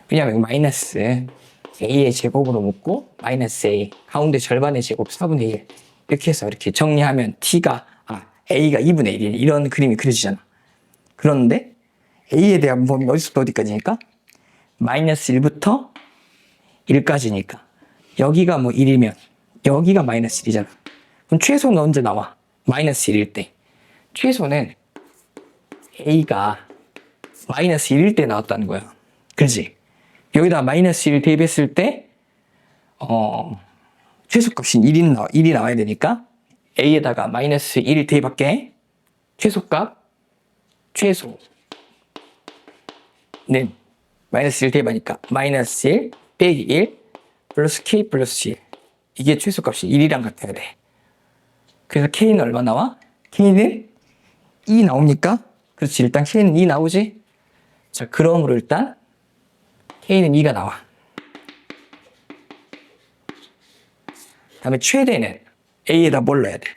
왜냐면 마이너스 A의 제곱으로 묶고 마이너스 A 가운데 절반의 제곱 4분의 1 이렇게 해서 이렇게 정리하면 T가 A가 2분의 1인 이런 그림이 그려지잖아. 그런데 A에 대한 범위 어디서부터 어디까지니까? 마이너스 1부터 1까지니까 여기가 뭐 1이면 여기가 마이너스 1이잖아. 그럼 최소는 언제 나와? 마이너스 1일 때. 최소는 A가 마이너스 1일 때 나왔다는 거야. 그렇지? 여기다 마이너스 1 대입했을 때 최소값인 1이 나와야 되니까 A에다가 마이너스 1 대입할게. 최소는 마이너스 1 대입하니까 마이너스 1 빼기 1 플러스 K 플러스 1 이게 최소값이 1이랑 같아야 돼. 그래서 K는 얼마 나와? K는 2 나옵니까? 그렇지. 일단 K는 2 나오지? 자, 그러므로 일단 K는 2가 나와. 다음에 최대는 A에다 뭘 넣어야 돼?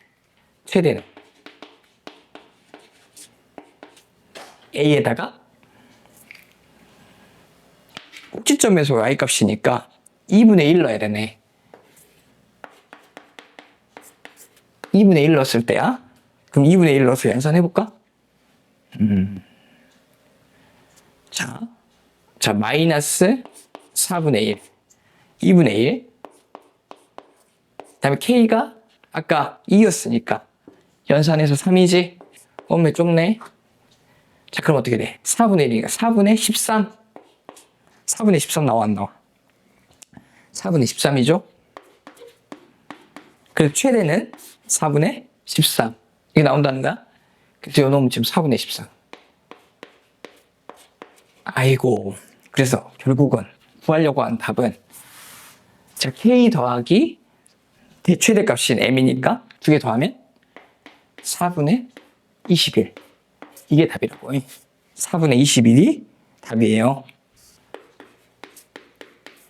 최대는 A에다가 꼭지점에서 Y 값이니까 2분의 1 넣어야 되네. 2분의 1 넣었을 때야? 그럼 2분의 1 넣어서 연산해볼까? 자, 마이너스 4분의 1. 2분의 1. 그 다음에 K가 아까 2였으니까 연산해서 3이지? 엄매 좁네. 자, 그럼 어떻게 돼? 4분의 1이니까 4분의 13. 4분의 13 나와, 안 나와? 4분의 13이죠? 그래서 최대는 4분의 13. 이게 나온다는 거야? 그래서 요놈은 지금 4분의 13. 아이고. 그래서 결국은 구하려고 한 답은 자, K 더하기 최대값인 M이니까 두 개 더하면 4분의 21. 이게 답이라고. 4분의 21이 답이에요.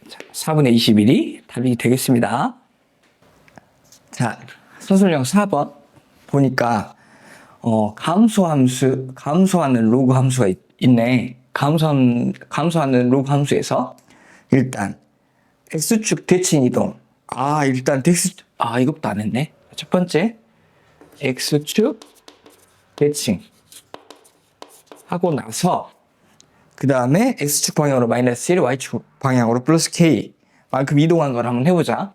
자, 4분의 21이 답이 되겠습니다. 자, 서술형 4번 보니까 감소하는 로그 함수가 있네. 감소하는 로그 함수에서 일단 x축 대칭 이동. 일단 이것도 안 했네. 첫 번째 x축 대칭 하고 나서 그 다음에 x축 방향으로 마이너스 1, y축 방향으로 플러스 k 만큼 이동한 걸 한번 해보자.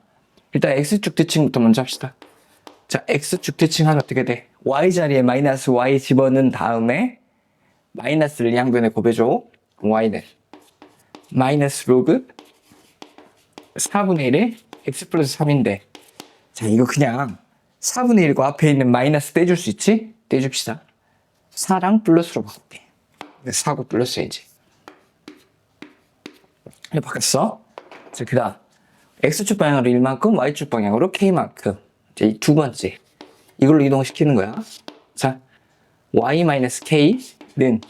일단 x축 대칭부터 먼저 합시다. 자, x축 대칭하면 어떻게 돼? y자리에 마이너스 y 집어넣은 다음에 마이너스를 양변에 곱해줘. y는 마이너스 로그 4분의 1에 x 플러스 3인데 자, 이거 그냥 4분의 1과 앞에 있는 마이너스 떼줄 수 있지? 떼줍시다. 4랑 플러스로 바꿀게. 4고 플러스야지. 이렇게 바꿨어. 자, 그 다음 x축 방향으로 1만큼 y축 방향으로 k만큼. 이제 이 두 번째 이걸로 이동시키는 거야. 자, y-k는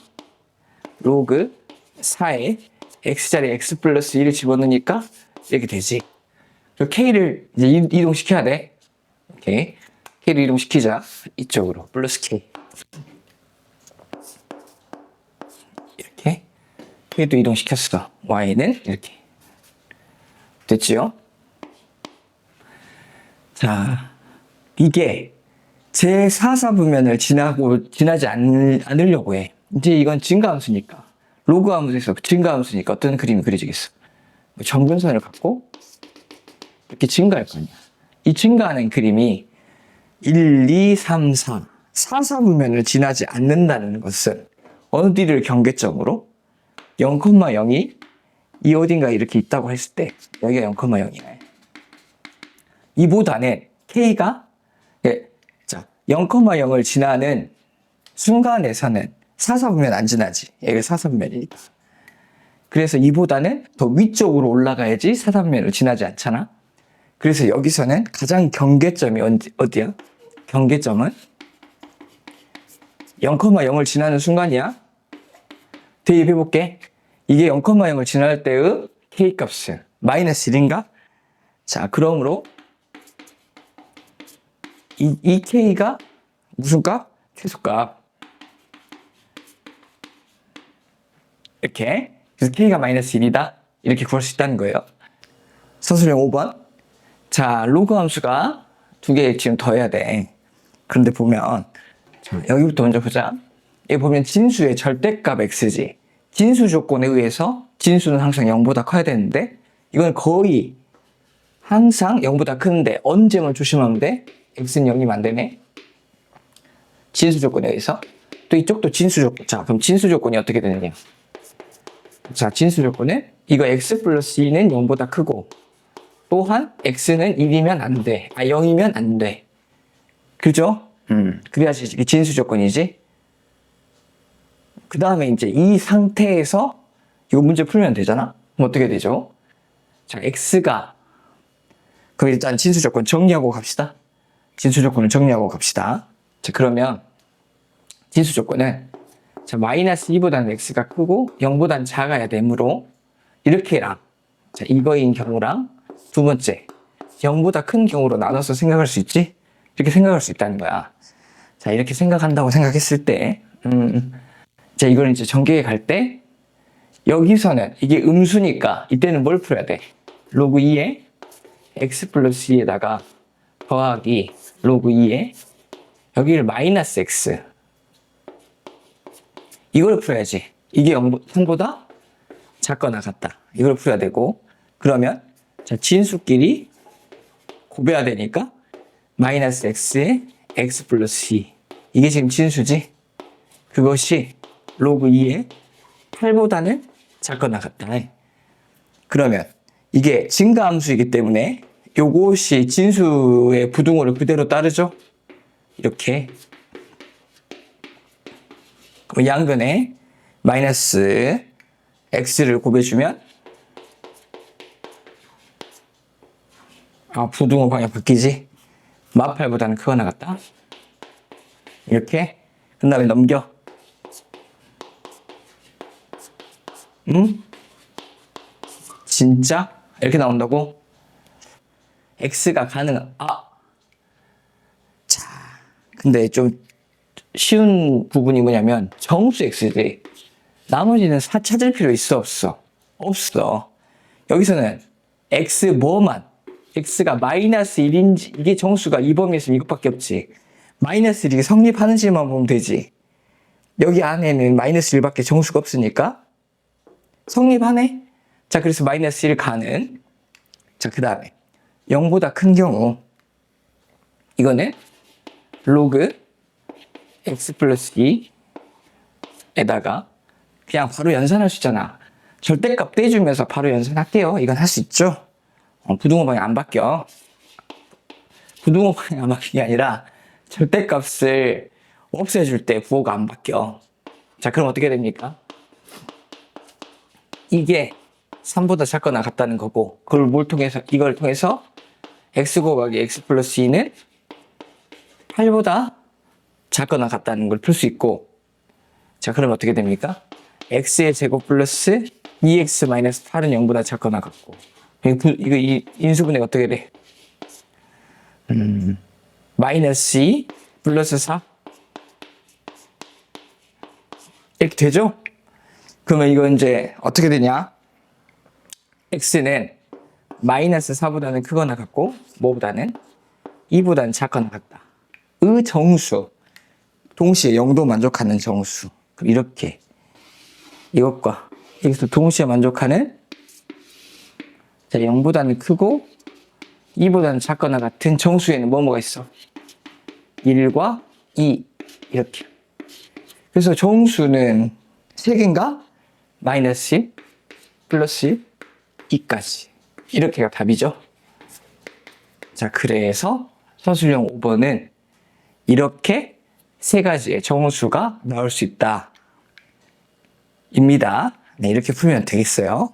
로그 4에 x자리에 x 플러스 1을 집어넣으니까 이렇게 되지. 그리고 k를 이제 이동시켜야 돼. 오케이. k를 이동시키자. 이쪽으로 플러스 k. 이렇게 k도 이동시켰어. y는 이렇게 됐지요? 자, 이게 제4사분면을 지나지 않으려고 해. 이제 이건 증가함수니까. 로그함수에서 증가함수니까 어떤 그림이 그려지겠어? 점근선을 갖고 이렇게 증가할 거 아니야. 이 증가하는 그림이 1, 2, 3, 4, 4사분면을 지나지 않는다는 것은 어디를 경계점으로 0,0이 이 어딘가에 이렇게 있다고 했을 때 여기가 0,0이네. 이보다는 K가 0,0을 지나는 순간에서는 4사분면 안 지나지. 얘가 4사분면이니까. 그래서 이보다는 더 위쪽으로 올라가야지 4사분면을 지나지 않잖아. 그래서 여기서는 가장 경계점이 어디야? 경계점은 0,0을 지나는 순간이야. 대입해볼게. 이게 0,0을 지날 때의 K값은 마이너스 1인가? 자, 그러므로 이 K가 무슨 값? 최소값. 이렇게. 그래서 K가 마이너스 1이다. 이렇게 구할 수 있다는 거예요. 서술형 5번. 자, 로그 함수가 두 개 지금 더해야 돼. 그런데 보면, 자, 여기부터 먼저 보자. 여기 보면 진수의 절대값 x지. 진수 조건에 의해서 진수는 항상 0보다 커야 되는데, 이건 거의 항상 0보다 크는데, 언제만 조심하면 돼? x는 0이면 안 되네. 진수 조건에 의해서. 또 이쪽도 진수 조건. 자, 그럼 진수 조건이 어떻게 되느냐. 자, 진수 조건은 이거 x 플러스 2는 0보다 크고, 또한 x는 1이면 안 돼. 0이면 안 돼. 그죠? 그래야지 이게 진수 조건이지. 그 다음에 이제 이 상태에서 이거 문제 풀면 되잖아? 그럼 어떻게 되죠? 자, x가, 그럼 일단 진수 조건 정리하고 갑시다. 진수 조건을 정리하고 갑시다. 자, 그러면 진수 조건은 자, 마이너스 2보다는 x가 크고 0보다는 작아야 되므로 이렇게랑 자, 이거인 경우랑 두 번째 0보다 큰 경우로 나눠서 생각할 수 있지? 이렇게 생각할 수 있다는 거야. 자, 이렇게 생각한다고 생각했을 때 자, 이걸 이제 전개해 갈 때 여기서는 이게 음수니까 이때는 뭘 풀어야 돼? 로그 2에 x 플러스 2에다가 더하기 로그 2에 여기를 마이너스 x 이걸 풀어야지. 이게 0보다 작거나 같다. 이걸 풀어야 되고 그러면 자, 진수끼리 곱해야 되니까 마이너스 x에 x 플러스 2 이게 지금 진수지. 그것이 로그 2에 8보다는 작거나 같다. 그러면 이게 증가함수이기 때문에 요것이 진수의 부등호를 그대로 따르죠. 이렇게 그럼 양변에 마이너스 x를 곱해주면 부등호 방향 바뀌지. 마팔보다는 크거나 같다. 이렇게 그 다음에 넘겨. 진짜? 이렇게 나온다고? x가 자, 근데 좀 쉬운 부분이 뭐냐면 정수 x지. 나머지는 찾을 필요 있어 없어? 없어. 여기서는 x 뭐만 x가 마이너스 1인지 이게 정수가 이 범위에서 이것밖에 없지. 마이너스 1이 성립하는지만 보면 되지. 여기 안에는 마이너스 1밖에 정수가 없으니까 성립하네? 자, 그래서 마이너스 1 가는 자, 그 다음에 0보다 큰 경우 이거는 로그 x 플러스 2에다가 그냥 바로 연산할 수 있잖아. 절대값 떼주면서 바로 연산할게요. 이건 할 수 있죠. 부등호 방향 안 바뀌어. 부등호 방향 안 바뀌는 게 아니라 절대값을 없애줄 때 부호가 안 바뀌어. 자, 그럼 어떻게 됩니까? 이게 3보다 작거나 같다는 거고 이걸 통해서 x 곱하기 x 플러스 2는 8보다 작거나 같다는 걸 풀 수 있고 자, 그럼 어떻게 됩니까? x의 제곱 플러스 2x 마이너스 8은 0보다 작거나 같고 이 인수분해가 어떻게 돼? 마이너스 2 플러스 4 이렇게 되죠? 그러면 이거 이제 어떻게 되냐? x는 마이너스 4보다는 크거나 같고 뭐보다는 2보다는 작거나 같다. 의 정수 동시에 0도 만족하는 정수. 그럼 이렇게 이것과 여기서 동시에 만족하는 자, 0보다는 크고 2보다는 작거나 같은 정수에는 뭐가 있어? 1과 2 이렇게. 그래서 정수는 3개인가? 마이너스 1, 플러스 1, 2까지. 이렇게가 답이죠. 자, 그래서 서술형 5번은 이렇게 3가지의 정수가 나올 수 있다. 입니다. 네, 이렇게 풀면 되겠어요.